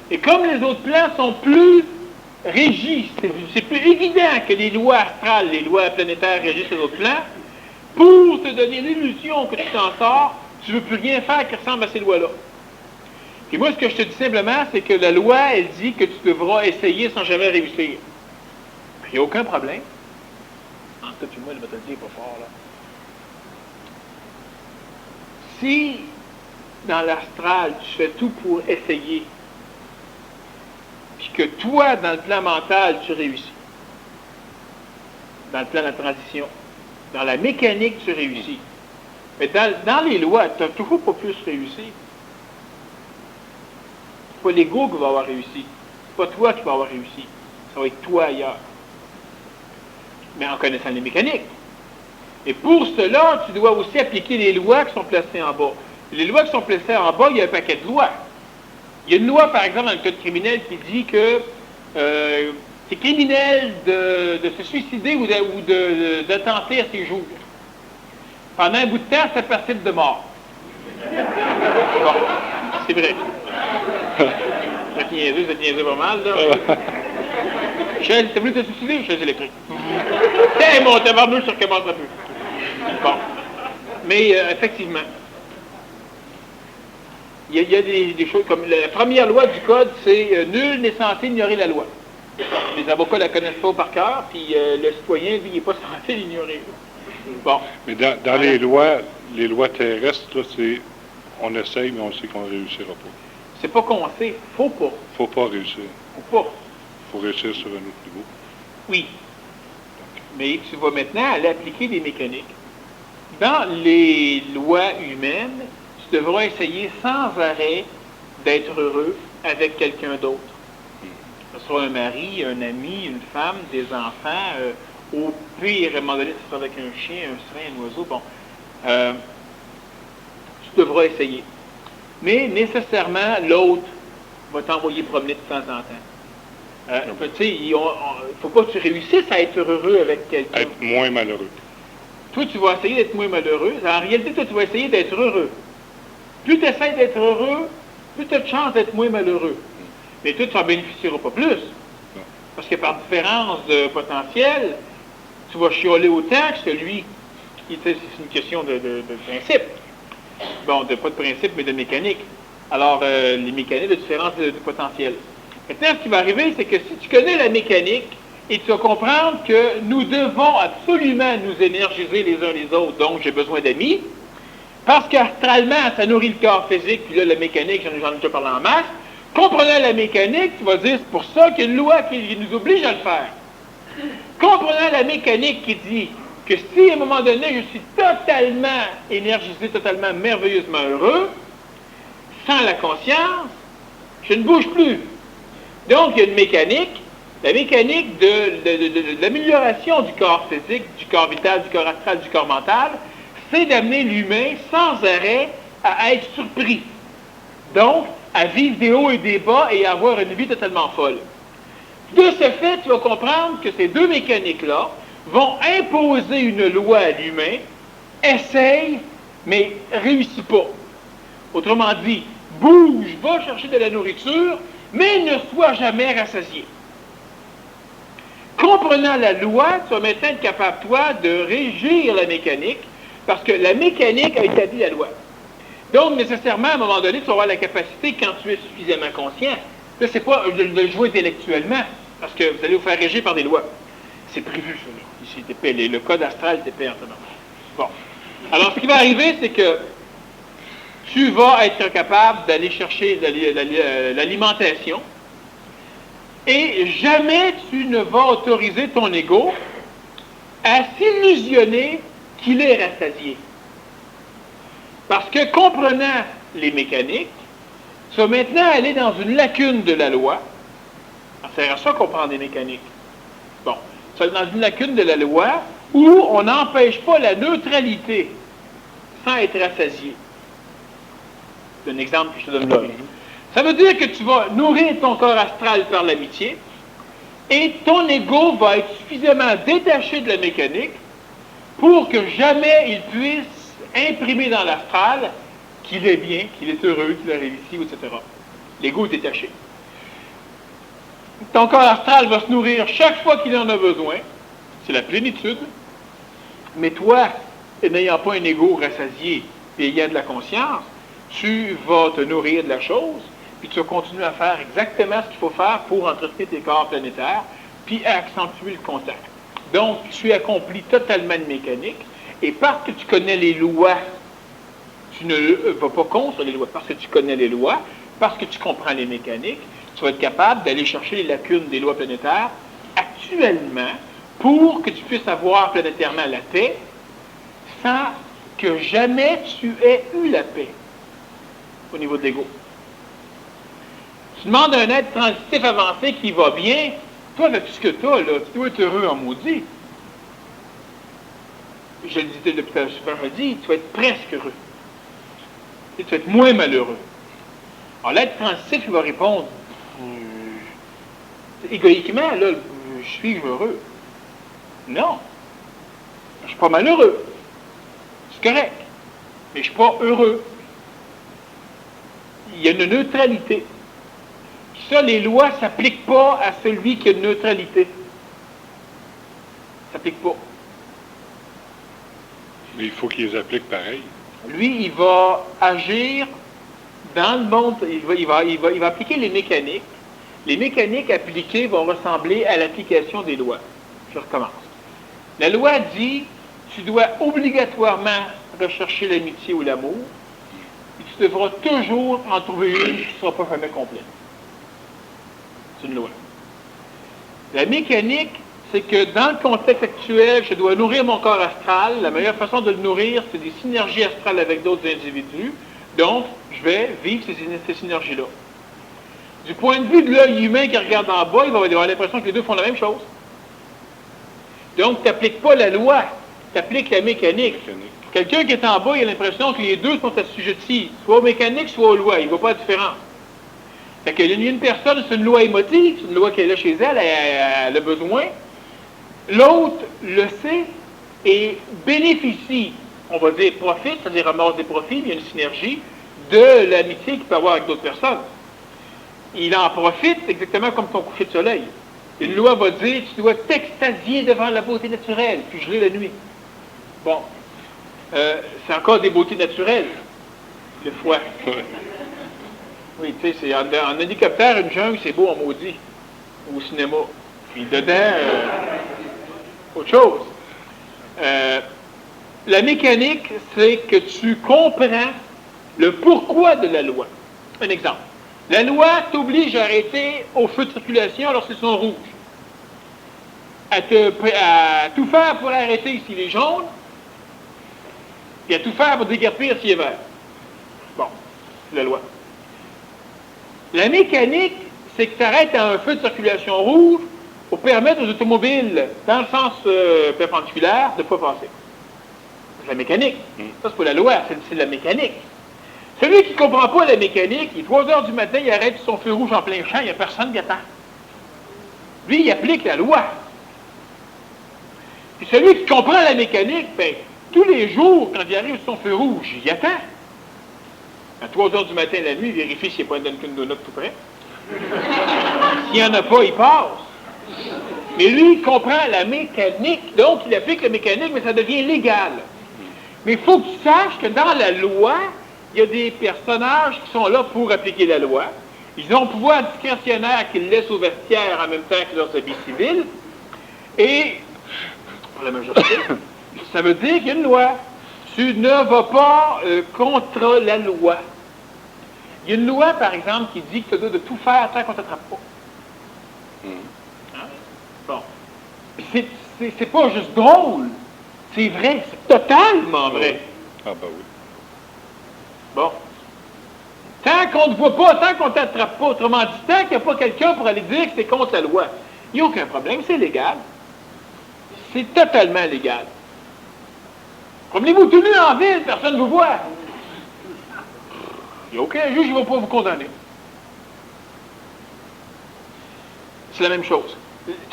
Et comme les autres plans sont plus régis, c'est plus évident que les lois astrales, les lois planétaires régissent les autres plans, pour te donner l'illusion que tu t'en sors, tu ne veux plus rien faire qui ressemble à ces lois-là. Et moi, ce que je te dis simplement, c'est que la loi, elle dit que tu devras essayer sans jamais réussir. Il n'y a aucun problème. En tout cas, moi, le bâtonnier n'est pas fort, là. Si, dans l'astral, tu fais tout pour essayer, puis que toi, dans le plan mental, tu réussis, dans le plan de la transition, dans la mécanique, tu réussis, mais dans les lois, tu n'as toujours pas plus réussi. C'est pas l'ego qui va avoir réussi. C'est pas toi qui va avoir réussi. Ça va être toi ailleurs. Mais en connaissant les mécaniques. Et pour cela, tu dois aussi appliquer les lois qui sont placées en bas. Les lois qui sont placées en bas, il y a un paquet de lois. Il y a une loi, par exemple, dans le code criminel qui dit que c'est criminel de se suicider ou d'attenter à ses jours. Pendant un bout de temps, c'est passible de mort. Bon, c'est vrai. Vous êtes niaiseux pas mal, là. Michel, t'as voulu te suicider? Chaise électrique. T'es mon tabarnouche, ça recommence un peu. Bon. Mais, effectivement, il y a des choses comme... La première loi du code, c'est nul n'est censé ignorer la loi. Les avocats ne la connaissent pas par cœur, puis le citoyen, lui, il n'est pas censé l'ignorer. Bon. Mais dans les lois, les lois terrestres, là, c'est on essaye, mais on sait qu'on ne réussira pas. C'est pas qu'on sait, faut pas. Faut pas réussir. Faut pas. Faut réussir sur un autre niveau. Oui. Mais tu vas maintenant aller appliquer des mécaniques. Dans les lois humaines, tu devras essayer sans arrêt d'être heureux avec quelqu'un d'autre. Ce sera un mari, un ami, une femme, des enfants. Au pire, à un moment donné, ce sera avec un chien, un serin, un oiseau. Bon, tu devras essayer. Mais nécessairement, l'autre va t'envoyer promener de temps en temps. Tu sais, il ne faut pas que tu réussisses à être heureux avec quelqu'un. Être moins malheureux. Toi, tu vas essayer d'être moins malheureux. En réalité, toi, tu vas essayer d'être heureux. Plus tu essaies d'être heureux, plus tu as de chance d'être moins malheureux. Mais toi, tu n'en bénéficieras pas plus. Non. Parce que par différence de potentiel, tu vas chialer autant que celui qui... C'est une question de principe. Bon, pas de principe, mais de mécanique. Alors, les mécaniques de différence de potentiel. Maintenant, ce qui va arriver, c'est que si tu connais la mécanique, et tu vas comprendre que nous devons absolument nous énergiser les uns les autres, donc j'ai besoin d'amis, parce qu'astralement, ça nourrit le corps physique, puis là, la mécanique, j'en ai déjà parlé en masse. Comprenant la mécanique, tu vas dire, c'est pour ça qu'il y a une loi qui nous oblige à le faire. Comprenant la mécanique qui dit que si à un moment donné, je suis totalement énergisé, totalement merveilleusement heureux, sans la conscience, je ne bouge plus. Donc, il y a une mécanique. La mécanique de l'amélioration du corps physique, du corps vital, du corps astral, du corps mental, c'est d'amener l'humain sans arrêt à être surpris. Donc, à vivre des hauts et des bas et à avoir une vie totalement folle. De ce fait, tu vas comprendre que ces deux mécaniques-là vont imposer une loi à l'humain, essaye, mais réussit pas. Autrement dit, bouge, va chercher de la nourriture, mais ne sois jamais rassasié. Comprenant la loi, tu vas maintenant être capable, toi, de régir la mécanique, parce que la mécanique a établi la loi. Donc, nécessairement, à un moment donné, tu vas avoir la capacité, quand tu es suffisamment conscient, là, c'est pas de le jouer intellectuellement, parce que vous allez vous faire régir par des lois. C'est prévu, ça, là. Ici, le code astral est épais en ce moment. Bon. Alors, ce qui va arriver, c'est que tu vas être capable d'aller chercher l'alimentation, et jamais tu ne vas autoriser ton ego à s'illusionner qu'il est rassasié. Parce que comprenant les mécaniques, tu vas maintenant aller dans une lacune de la loi. C'est à ça qu'on prend des mécaniques. Bon, tu vas dans une lacune de la loi où on n'empêche pas la neutralité sans être rassasié. C'est un exemple que je te donne là. Ça veut dire que tu vas nourrir ton corps astral par l'amitié et ton ego va être suffisamment détaché de la mécanique pour que jamais il puisse imprimer dans l'astral qu'il est bien, qu'il est heureux, qu'il a réussi, etc. L'ego est détaché. Ton corps astral va se nourrir chaque fois qu'il en a besoin. C'est la plénitude. Mais toi, n'ayant pas un ego rassasié et ayant de la conscience, tu vas te nourrir de la chose, puis tu vas continuer à faire exactement ce qu'il faut faire pour entretenir tes corps planétaires, puis à accentuer le contact. Donc, tu accomplis totalement une mécanique, et parce que tu connais les lois, tu ne vas pas contre les lois, parce que tu connais les lois, parce que tu comprends les mécaniques, tu vas être capable d'aller chercher les lacunes des lois planétaires actuellement pour que tu puisses avoir planétairement la paix sans que jamais tu aies eu la paix au niveau de l'ego. Tu demandes à un être transitif avancé qui va bien, toi, avec tout ce que tu as, là, tu dois être heureux en maudit. Je le disais depuis tout à l'heure, je le dis, tu vas être presque heureux. Et tu vas être moins malheureux. Alors l'être transitif, il va répondre, égoïquement, là, je suis heureux. Non. Je ne suis pas malheureux. C'est correct. Mais je ne suis pas heureux. Il y a une neutralité. Ça, les lois ne s'appliquent pas à celui qui a une neutralité. Ça ne s'applique pas. Mais il faut qu'il les applique pareil. Lui, il va agir dans le monde, il va appliquer les mécaniques. Les mécaniques appliquées vont ressembler à l'application des lois. Je recommence. La loi dit, tu dois obligatoirement rechercher l'amitié ou l'amour, et tu devras toujours en trouver une qui ne sera pas jamais complète. C'est une loi. La mécanique, c'est que dans le contexte actuel, je dois nourrir mon corps astral. La meilleure façon de le nourrir, c'est des synergies astrales avec d'autres individus. Donc, je vais vivre ces synergies-là. Du point de vue de l'œil humain qui regarde en bas, il va avoir l'impression que les deux font la même chose. Donc, tu n'appliques pas la loi, tu appliques la mécanique. Quelqu'un qui est en bas, il a l'impression que les deux sont assujettis, soit aux mécaniques, soit aux lois. Il ne voit pas la différence. Fait qu'il y a une personne, c'est une loi émotive, c'est une loi qu'elle a chez elle, elle a besoin. L'autre le sait et bénéficie, on va dire profite, c'est-à-dire ramasse des profits, il y a une synergie de l'amitié qu'il peut avoir avec d'autres personnes. Il en profite exactement comme ton coucher de soleil. Une loi va dire, tu dois t'extasier devant la beauté naturelle, puis geler la nuit. Bon, c'est encore des beautés naturelles, le foie. Oui, tu sais, c'est en hélicoptère, une jungle, c'est beau en maudit, au cinéma. Puis dedans, autre chose. La mécanique, c'est que tu comprends le pourquoi de la loi. Un exemple. La loi t'oblige à arrêter au feu de circulation lorsqu'ils sont rouges. À tout faire pour arrêter s'il est jaune, et à tout faire pour déguerpir s'il est vert. Bon, c'est la loi. La mécanique, c'est que tu arrêtes à un feu de circulation rouge pour permettre aux automobiles, dans le sens perpendiculaire, de ne pas passer. C'est la mécanique. Ça, c'est pas la loi, c'est la mécanique. Celui qui ne comprend pas la mécanique, il est 3 heures du matin, il arrête son feu rouge en plein champ, il n'y a personne qui attend. Lui, il applique la loi. Puis celui qui comprend la mécanique, ben, tous les jours, quand il arrive sur son feu rouge, il attend. À 3 heures du matin, la nuit, il vérifie s'il n'y a pas un Dunkin' Donut tout près. S'il n'y en a pas, il passe. Mais lui, il comprend la mécanique, donc il applique la mécanique, mais ça devient légal. Mais il faut que tu saches que dans la loi, il y a des personnages qui sont là pour appliquer la loi. Ils ont un pouvoir discrétionnaire qu'ils laissent au vestiaire en même temps que leurs habits civils. Et, pour la majorité, ça veut dire qu'il y a une loi. Tu ne vas pas contre la loi. Il y a une loi, par exemple, qui dit que tu dois de tout faire tant qu'on ne t'attrape pas. Hein? Bon. C'est pas juste drôle. C'est vrai. C'est totalement vrai. Ah ben oui. Bon. Tant qu'on ne te voit pas, tant qu'on ne t'attrape pas, autrement dit, tant qu'il n'y a pas quelqu'un pour aller dire que c'est contre la loi, il n'y a aucun problème, c'est légal. C'est totalement légal. Promenez-vous tout nu en ville, personne ne vous voit. Il n'y a aucun juge qui ne va pas vous condamner. C'est la même chose.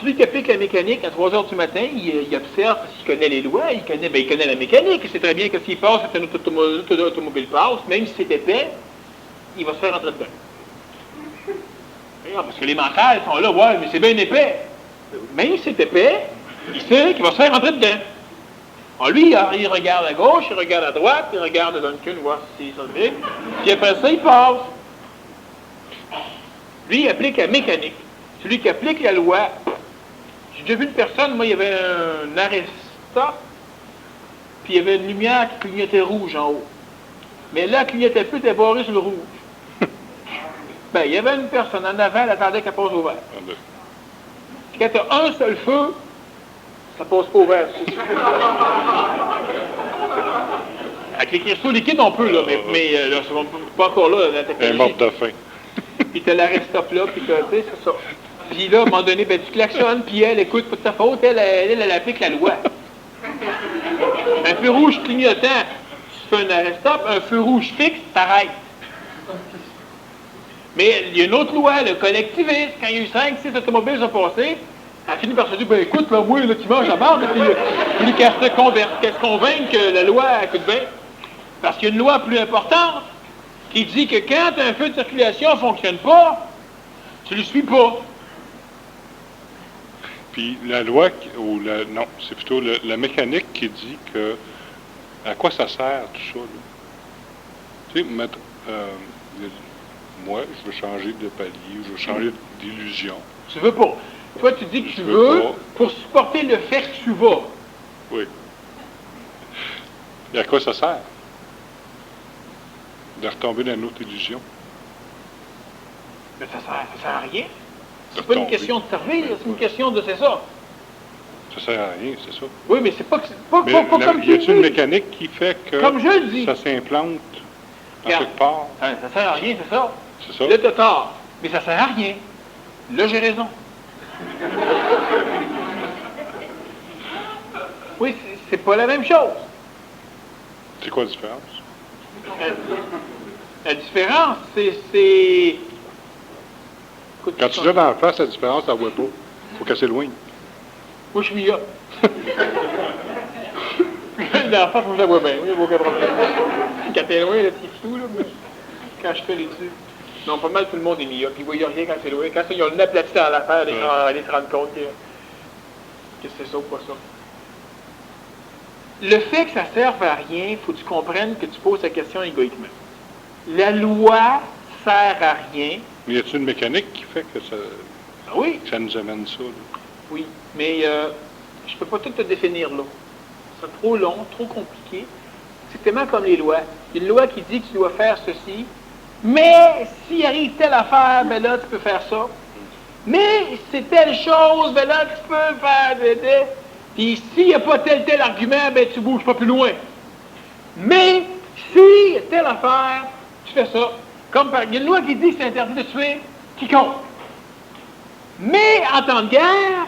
Celui qui applique la mécanique à 3 heures du matin, il observe s'il connaît les lois, il connaît la mécanique, il sait très bien que s'il passe, c'est un automobile passe, même si c'est épais, il va se faire rentrer dedans. Parce que les mentales sont là, ouais, mais c'est bien épais. Même si c'est épais, il sait qu'il va se faire rentrer dedans. Alors lui, il regarde à gauche, il regarde à droite, il regarde dans le cul, voir si ça vite, puis après ça, il passe. Lui, il applique la mécanique. Celui qui applique la loi, j'ai déjà vu une personne, moi, il y avait un arrêt-stop, puis il y avait une lumière qui clignotait rouge en haut. Mais là, elle clignotait plus, elle était barrée sur le rouge. Ben, il y avait une personne en avant, elle attendait qu'elle passe au vert. Puis quand tu as un seul feu, ça passe pas au vert. Avec les cristaux liquides, on peut, là, mais là, c'est pas encore là, la technologie. Elle est morte de faim. Puis t'as l'arrêt-stop là, puis tu sais, c'est ça. Puis là, à un moment donné, ben, tu klaxonnes, puis elle, écoute, pas de ta faute, elle applique la loi. Un feu rouge clignotant, tu fais un arrêt-stop, un feu rouge fixe, t'arrêtes. Mais il y a une autre loi, le collectivisme, quand il y a eu 5-6 automobiles qui sont passés, elle a fini par se dire, ben écoute, là, moi, là, tu manges la barre, puis il qu'elle se convainque que la loi, écoute bien, parce qu'il y a une loi plus importante, qui dit que quand un feu de circulation ne fonctionne pas, tu ne le suis pas. Puis la loi, non, c'est plutôt la mécanique qui dit que à quoi ça sert tout ça, là? Tu sais, moi, je veux changer de palier, je veux changer d'illusion. Tu veux pas. Toi, tu dis que tu veux pour supporter le fait que tu vas. Oui. Et à quoi ça sert? De retomber dans une autre illusion. Mais ça sert à rien. C'est pas une question de servir, c'est une question de c'est ça. Ça sert à rien, c'est ça. Oui, mais c'est pas Mais comme y a-t-il une mécanique qui fait que comme je le dis. ça s'implante à Regarde, quelque part? ça sert à rien, c'est ça. C'est ça? Là, t'as tort. Mais ça sert à rien. Là, j'ai raison. Oui, c'est pas la même chose. C'est quoi la différence? La différence, c'est... Écoute, Quand tu l'as dans la face, la différence, tu la vois pas. Faut qu'elle s'éloigne. moi, je suis là. Dans la face, moi, je la vois bien. Oui, il n'y a aucun problème. Quand t'es loin, là, c'est flou, là. Mais quand je fais l'étude... Non, pas mal tout le monde est myope. Ils ne voient rien quand c'est loin. Quand ils ont le nez aplati dans l'affaire, ils se rendent compte que c'est ça ou pas ça. Le fait que ça ne serve à rien, il faut que tu comprennes que tu poses la question égoïquement. La loi sert à rien. Mais y a-t-il une mécanique qui fait que ça, Oui, que ça nous amène ça? Là? oui. Mais je ne peux pas tout te définir là. C'est trop long, trop compliqué. C'est tellement comme les lois. Il y a une loi qui dit que tu dois faire ceci, mais s'il arrive telle affaire, ben là, tu peux faire ça. Mais c'est telle chose, ben là, tu peux faire... Puis s'il n'y a pas tel argument, ben tu bouges pas plus loin. Mais s'il y a telle affaire, tu fais ça. Comme il y a une loi qui dit que c'est interdit de tuer quiconque. Mais en temps de guerre,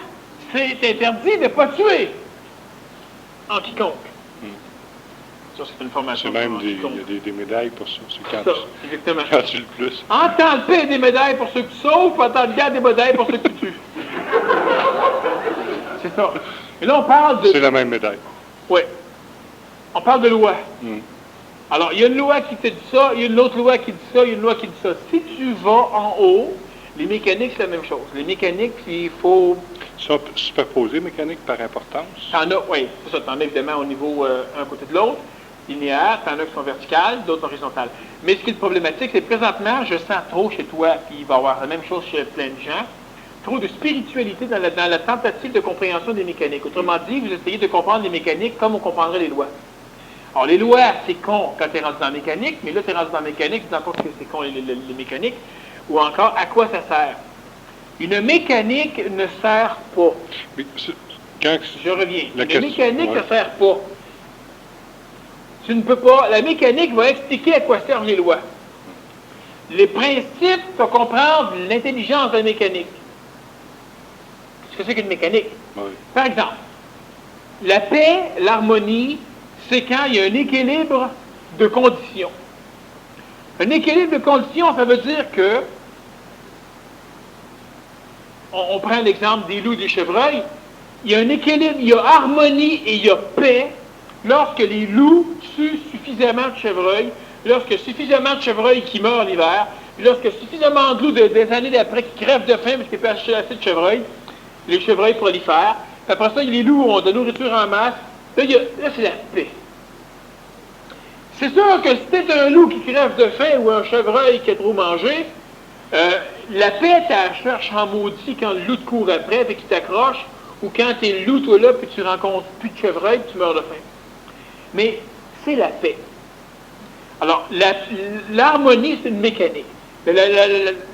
c'est interdit de ne pas tuer en quiconque. Ça, c'est une formation. C'est même il y a des médailles pour ça. C'est quand, ça, exactement. quand tu le plus. En temps de paix, il y a des médailles pour ceux qui sauvent, puis en temps de guerre, des médailles pour ceux qui tuent. C'est ça. Et là, on parle de... C'est la même médaille. Oui. On parle de loi. Mm. Alors, il y a une loi qui te dit ça, il y a une autre loi qui dit ça, il y a une loi qui dit ça. Si tu vas en haut, les mécaniques, c'est la même chose. Les mécaniques, il faut... Sont superposées mécaniques par importance? T'en as, oui, c'est ça. T'en as évidemment au niveau un côté de l'autre, linéaire, t'en as qui sont verticales, d'autres horizontales. Mais ce qui est problématique, c'est que présentement, je sens trop chez toi, puis il va y avoir la même chose chez plein de gens, trop de spiritualité dans la tentative de compréhension des mécaniques. Autrement dit, vous essayez de comprendre les mécaniques comme on comprendrait les lois. Alors, les lois, c'est con quand tu es rendu dans la mécanique, mais là, tu es rendu dans la mécanique, tu dis encore que c'est con les mécaniques, ou encore, à quoi ça sert? Une mécanique ne sert pas. Mais quand Je reviens. La Une question, mécanique ouais. ne sert pas. Tu ne peux pas... La mécanique va expliquer à quoi servent les lois. Les principes vont comprendre l'intelligence de la mécanique. Qu'est-ce que c'est qu'une mécanique? Oui. Par exemple, la paix, l'harmonie, c'est quand il y a un équilibre de conditions. Un équilibre de conditions, ça veut dire que, on prend l'exemple des loups et des chevreuils, il y a un équilibre, il y a harmonie et il y a paix lorsque les loups tuent suffisamment de chevreuils, lorsque suffisamment de chevreuils qui meurent l'hiver, lorsque suffisamment de loups des années d'après qui crèvent de faim parce qu'ils peuvent acheter assez de chevreuils, les chevreuils prolifèrent. Puis après ça, les loups ont de nourriture en masse. Là, c'est la paix. C'est sûr que si t'es un loup qui crève de faim ou un chevreuil qui a trop mangé, la paix, tu cherches en maudit quand le loup te court après et qu'il t'accroche, ou quand t'es le loup, toi là, puis tu rencontres plus de chevreuil, puis tu meurs de faim. Mais c'est la paix. Alors, l'harmonie, c'est une mécanique.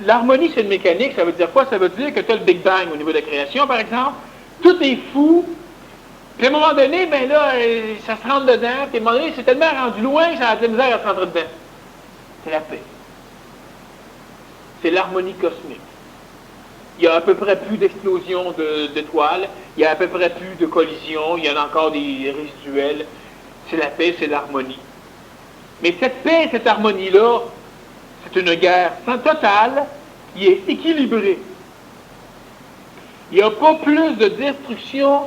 L'harmonie, c'est une mécanique, ça veut dire quoi? Ça veut dire que tu as le Big Bang au niveau de la création, par exemple. Tout est fou. Puis à un moment donné, ben là, ça se rentre dedans. Puis à un moment donné, c'est tellement rendu loin que ça a de la misère à se rentrer dedans. C'est la paix. C'est l'harmonie cosmique. Il y a à peu près plus d'explosions d'étoiles. Il y a à peu près plus de collisions. Il y en a encore des résiduels. C'est la paix, c'est l'harmonie. Mais cette paix, cette harmonie-là, c'est une guerre sans totale qui est équilibrée. Il n'y a pas plus de destruction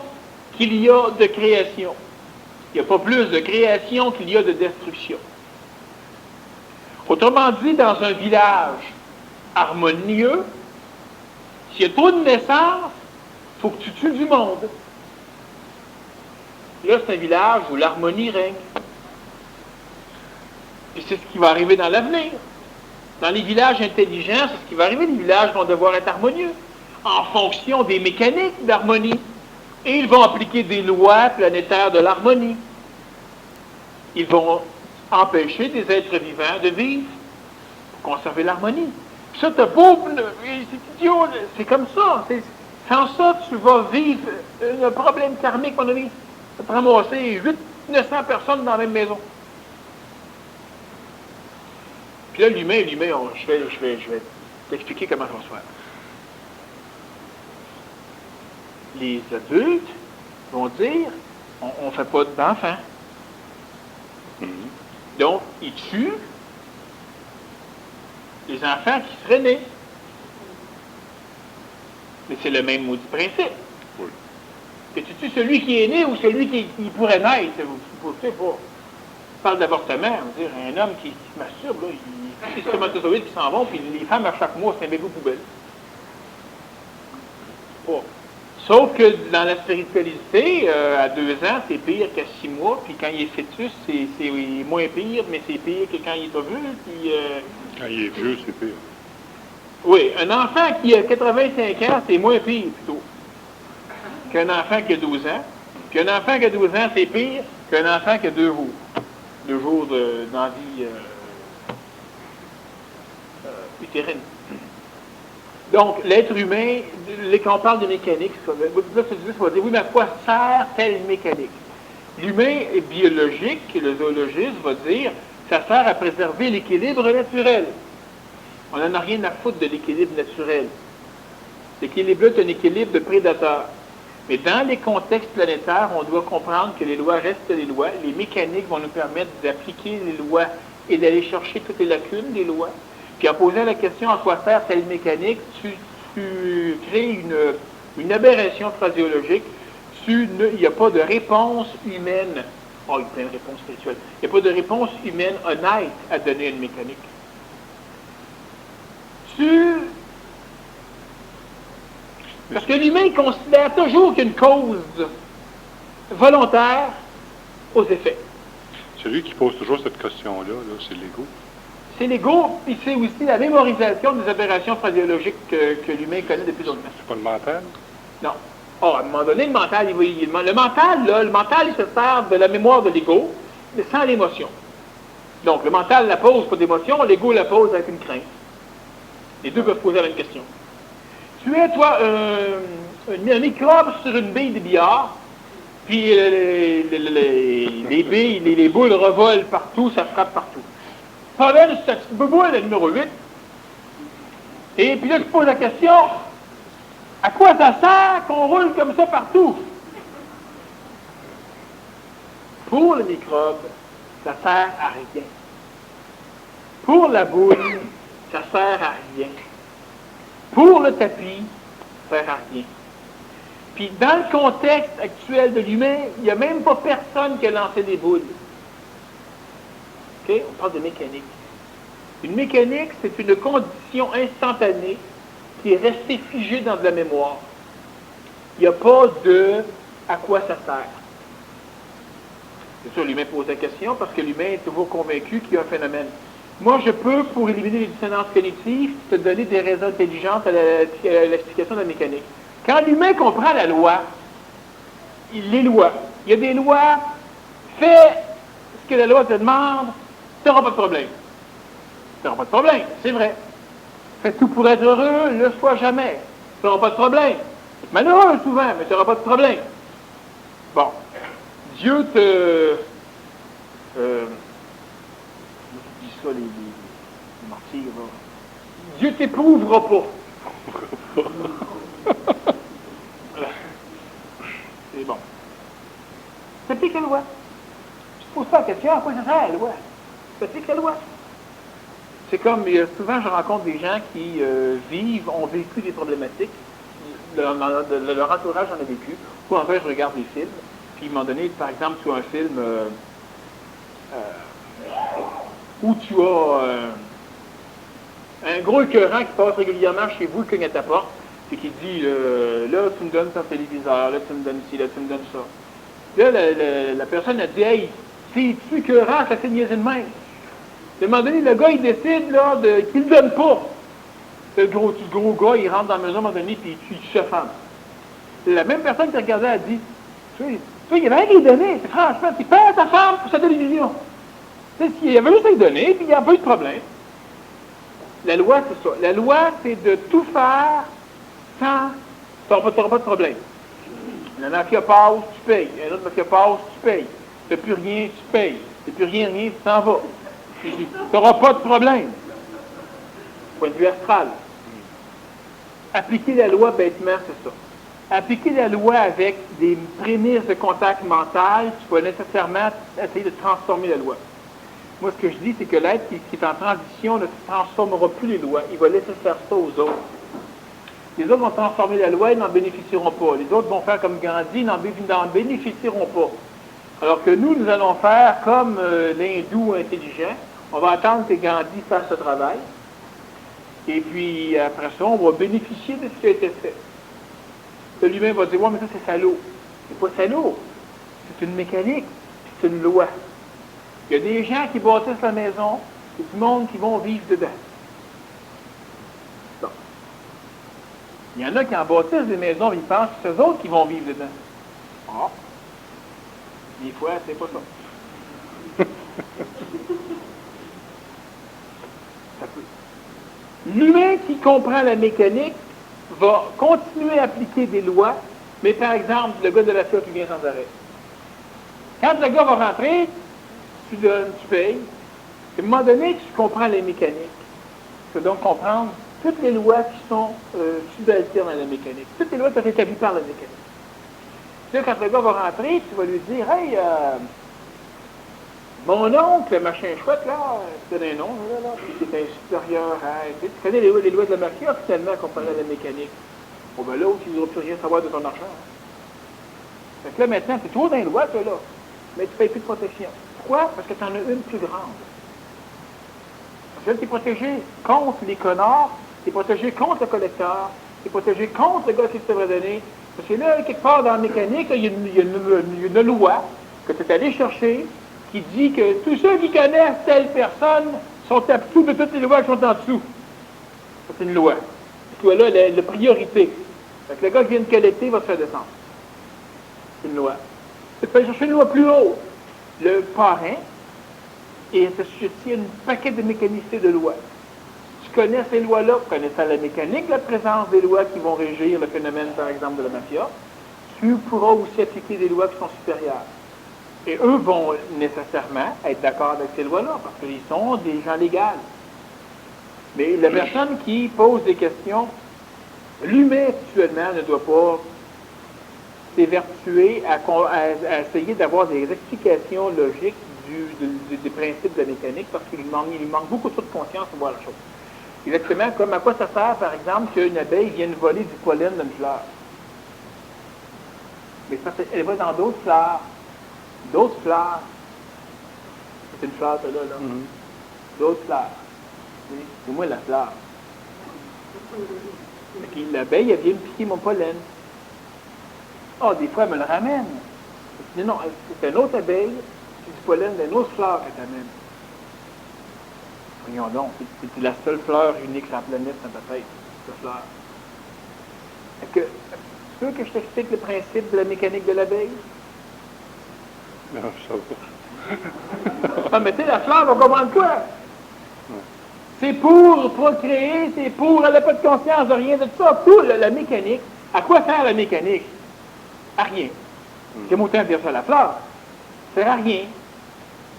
qu'il y a de création. Il n'y a pas plus de création qu'il y a de destruction. Autrement dit, dans un village harmonieux, s'il y a trop de naissances, il faut que tu tues du monde. Et là, c'est un village où l'harmonie règne. Et c'est ce qui va arriver dans l'avenir. Dans les villages intelligents, c'est ce qui va arriver. Les villages vont devoir être harmonieux en fonction des mécaniques d'harmonie. Et ils vont appliquer des lois planétaires de l'harmonie. Ils vont empêcher des êtres vivants de vivre pour conserver l'harmonie. Puis ça, t'as beau, c'est idiot, c'est comme ça. Sans ça, tu vas vivre un problème karmique, mon ami. Tu vas te ramasser 900 personnes dans la même maison. Puis là, l'humain, je vais t'expliquer comment ça va se faire. Les adultes vont dire, on ne fait pas d'enfants. Donc, ils tuent les enfants qui seraient nés. Mais c'est le même maudit principe. Oui. Que tu tues celui qui est né ou celui qui pourrait naître. Vous savez pas. On parle d'avortement. On veut dire, un homme qui se masturbe, là, il fait des spermatozoïdes qui s'en vont, puis les femmes, à chaque mois, c'est un bébé poubelle. Pas. Sauf que dans la spiritualité, à 2 ans, c'est pire qu'à 6 mois, puis quand il est fœtus, c'est moins pire, mais c'est pire que quand il est adulte, puis... Quand il est vieux, c'est pire. Oui, un enfant qui a 85 ans, c'est moins pire, plutôt, qu'un enfant qui a 12 ans. Puis un enfant qui a 12 ans, c'est pire qu'un enfant qui a 2 jours. 2 jours d'envie utérine. Donc, l'être humain, quand on parle de mécanique, là, tu vas dire, oui, mais à quoi sert telle mécanique? L'humain biologique, le zoologiste va dire, ça sert à préserver l'équilibre naturel. On n'en a rien à foutre de l'équilibre naturel. L'équilibre-là est un équilibre de prédateurs. Mais dans les contextes planétaires, on doit comprendre que les lois restent les lois. Les mécaniques vont nous permettre d'appliquer les lois et d'aller chercher toutes les lacunes des lois. Puis en posant la question à quoi sert telle mécanique, tu crées une aberration phraséologique. Il n'y a pas de réponse humaine. Oh, il y a plein de réponses spirituelles. Il n'y a pas de réponse humaine honnête à donner à une mécanique. Parce que l'humain considère toujours qu'il y a une cause volontaire aux effets. Celui qui pose toujours cette question-là, c'est l'ego. C'est l'ego, puis c'est aussi la mémorisation des aberrations phraséologiques que l'humain connaît depuis longtemps. C'est pas le mental? Non. À un moment donné, le mental, le mental, il se sert de la mémoire de l'ego, mais sans l'émotion. Donc, le mental la pose pas d'émotion, l'ego la pose avec une crainte. Les deux peuvent poser la même question. Tu es, toi, un microbe sur une bille de billard, puis les billes, les boules revolent partout, ça frappe partout. Pendant cette boule, la numéro 8, et puis là, tu poses la question, à quoi ça sert qu'on roule comme ça partout? Pour le microbe, ça sert à rien. Pour la boule, ça sert à rien. Pour le tapis, ça sert à rien. Puis dans le contexte actuel de l'humain, il n'y a même pas personne qui a lancé des boules. OK? On parle de mécanique. Une mécanique, c'est une condition instantanée qui est restée figée dans de la mémoire. Il n'y a pas de à quoi ça sert. C'est sûr, l'humain pose la question parce que l'humain est toujours convaincu qu'il y a un phénomène. Moi, je peux, pour éliminer les dissonances cognitives, te donner des raisons intelligentes à l'explication de la mécanique. Quand l'humain comprend la loi, les lois, il y a des lois, fais ce que la loi te demande, tu n'auras pas de problème. Tu n'auras pas de problème, c'est vrai. Fais tout pour être heureux, ne sois jamais. Tu n'auras pas de problème. Malheureux souvent, mais tu n'auras pas de problème. Bon. Dieu te... ça, les martyrs, là. Dieu t'éprouvera pas. C'est bon. T'appliques la loi. Tu te poses pas la question, à quoi ça sert la loi? T'appliques la loi. C'est comme, souvent je rencontre des gens qui ont vécu des problématiques, leur entourage en a vécu, ou en fait je regarde des films, puis ils m'ont donné, par exemple, sur un film où tu as un gros écœurant qui passe régulièrement chez vous, qui cogne à ta porte, et qui dit, là, tu me donnes ton téléviseur, là, tu me donnes ci, là, tu me donnes ça. Là, la personne a dit, hey, c'est-tu écœurant, ça fait niaiser de même. À un moment donné, le gars, il décide, là, qu'il ne le donne pas. Le gros gars, il rentre dans la maison, à un moment donné, puis il tue sa femme. La même personne qui regardait a dit, tu sais, il y avait rien qui lui donnait, c'est franchement, tu perds ta femme pour sa télévision. Il y avait juste à lui donner, puis il n'y a pas eu de problème. La loi, c'est ça. La loi, c'est de tout faire sans... Tu n'auras pas de problème. La mafia passe, tu payes. Un autre mafia passe, tu payes. Tu n'as plus rien, tu payes. Tu n'as plus rien, tu t'en vas. Tu n'auras pas de problème. Point de vue astral. Appliquer la loi bêtement, c'est ça. Appliquer la loi avec des prémices de contact mental, tu vas nécessairement essayer de transformer la loi. Moi, ce que je dis, c'est que l'être qui est en transition ne transformera plus les lois. Il va laisser faire ça aux autres. Les autres vont transformer la loi, ils n'en bénéficieront pas. Les autres vont faire comme Gandhi, ils n'en bénéficieront pas. Alors que nous allons faire comme l'hindou intelligent. On va attendre que Gandhi fasse ce travail. Et puis, après ça, on va bénéficier de ce qui a été fait. L'humain va dire, ouais, mais ça, c'est salaud. C'est pas salaud. C'est une mécanique. C'est une loi. Il y a des gens qui bâtissent la maison, et du monde qui vont vivre dedans. Bon. Il y en a qui en bâtissent des maisons, ils pensent que c'est eux autres qui vont vivre dedans. Ah. Des fois, c'est pas ça. Ça peut. L'humain qui comprend la mécanique va continuer à appliquer des lois, mais par exemple, le gars de la fiotte qui vient sans arrêt. Quand le gars va rentrer, tu donnes, tu payes. À un moment donné, tu comprends les mécaniques. Tu dois donc comprendre toutes les lois qui sont subalternes dans la mécanique. Toutes les lois qui sont établies par la mécanique. Puis là, quand le gars va rentrer, tu vas lui dire, hey, mon oncle, machin chouette, là, c'est un nom, là, puis c'est un supérieur à... Tu connais les lois de la mafia, finalement, comparé à la mécanique. Bon, ben l'autre, il n'aura plus rien savoir de ton argent. Hein. Fait que là, maintenant, c'est trop dans les lois, toi, là. Mais tu ne payes plus de protection. Pourquoi? Parce que tu en as une plus grande. Parce que là, tu es protégé contre les connards, tu es protégé contre le collecteur, tu es protégé contre le gars qui te devrait donner. Parce que là, quelque part dans la mécanique, il y a une loi que tu es allé chercher qui dit que tous ceux qui connaissent telle personne sont absous de toutes les lois qui sont en dessous. C'est une loi. Cette loi-là, elle a priorité. Fait que le gars qui vient de collecter va se faire descendre. C'est une loi. Tu peux aller chercher une loi plus haute. Le parrain est assujetti à un paquet de mécanicité de lois. Tu connais ces lois-là, connaissant la mécanique, la présence des lois qui vont régir le phénomène, par exemple, de la mafia, tu pourras aussi appliquer des lois qui sont supérieures. Et eux vont nécessairement être d'accord avec ces lois-là, parce qu'ils sont des gens légaux. Mais la personne qui pose des questions, l'humain actuellement ne doit pas s'évertuer à essayer d'avoir des explications logiques des principes de la mécanique, parce qu'il lui manque beaucoup trop de conscience pour voir la chose. Exactement comme à quoi ça sert, par exemple, qu'une abeille vienne voler du pollen d'une fleur. Mais parce qu'elle va dans d'autres fleurs. D'autres fleurs. C'est une fleur, ça, là. Mm-hmm. D'autres fleurs. C'est moi la fleur. L'abeille, elle vient me piquer mon pollen. Ah, des fois, elle me le ramène. Non, c'est une autre abeille, c'est du pollen d'une autre fleur qu'elle t'amène. Voyons donc, c'est la seule fleur unique sur la planète dans ta tête, cette fleur. Tu veux que je t'explique le principe de la mécanique de l'abeille? Non, je sais pas. Ah, mais tu sais, la fleur va comprendre quoi? C'est pour procréer, c'est pour... Elle n'a pas de conscience de rien de tout ça. Pour la mécanique, à quoi sert la mécanique? À rien. J'aime autant dire ça à la fleur. Ça sert à rien.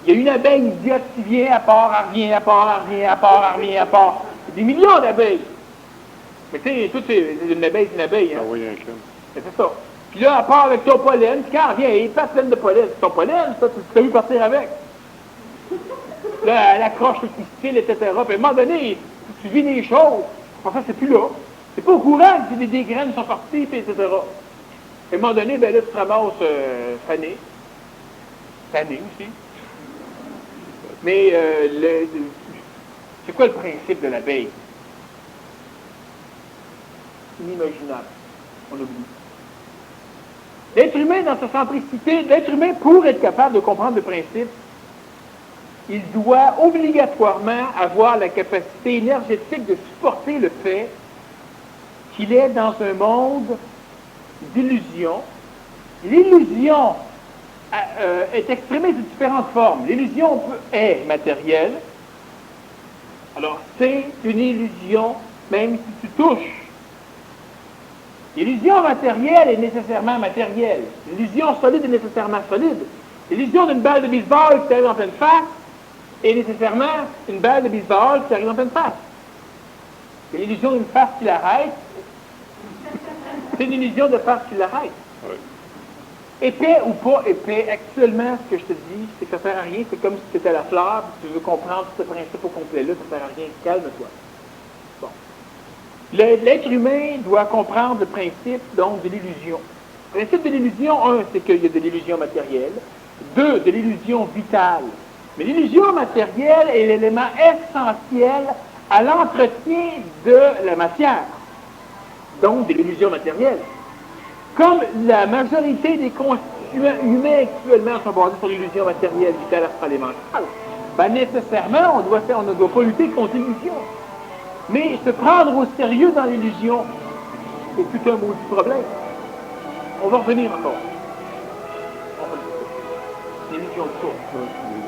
Il y a une abeille idiote qui vient, à part, à rien, à part, à rien, à part, à rien, à part. Des millions d'abeilles. Mais tu sais, tout c'est une abeille, c'est une abeille. Hein? Ah oui, un clone. C'est ça. Puis là, elle part avec ton pollen, puis quand elle vient, elle est pas pleine de pollen. C'est ton pollen, ça, tu t'as vu partir avec. Là, elle accroche le pistil, etc. Puis à un moment donné, tu vis des choses. Pour ça, c'est plus là. C'est pas au courant que des graines sont parties, puis etc. À un moment donné, ben là, tu te ramasses fané. Fané aussi. Mais c'est quoi le principe de l'abeille? Inimaginable. On oublie. L'être humain, dans sa centricité, l'être humain, pour être capable de comprendre le principe, il doit obligatoirement avoir la capacité énergétique de supporter le fait qu'il est dans un monde d'illusion. L'illusion est exprimée sous différentes formes. L'illusion est matérielle. Alors, c'est une illusion, même si tu touches. L'illusion matérielle est nécessairement matérielle. L'illusion solide est nécessairement solide. L'illusion d'une balle de baseball qui t'arrive en pleine face est nécessairement une balle de baseball qui arrive en pleine face. Et l'illusion d'une face qui l'arrête, c'est une illusion de face qui l'arrête. Oui. Épais ou pas épais, actuellement, ce que je te dis, c'est que ça ne sert à rien. C'est comme si c'était la fleur, puis tu veux comprendre ce principe au complet-là, ça ne sert à rien. Calme-toi. Bon. L'être humain doit comprendre le principe, donc, de l'illusion. Le principe de l'illusion, un, c'est qu'il y a de l'illusion matérielle. Deux, de l'illusion vitale. Mais l'illusion matérielle est l'élément essentiel à l'entretien de la matière, donc de l'illusion matérielle. Comme la majorité des constituants humains actuellement sont basés sur l'illusion matérielle, vitale, astrale et mentale, ben nécessairement, on ne doit pas lutter contre l'illusion. Mais se prendre au sérieux dans l'illusion, c'est tout un maudit problème. On va revenir encore. L'illusion de source.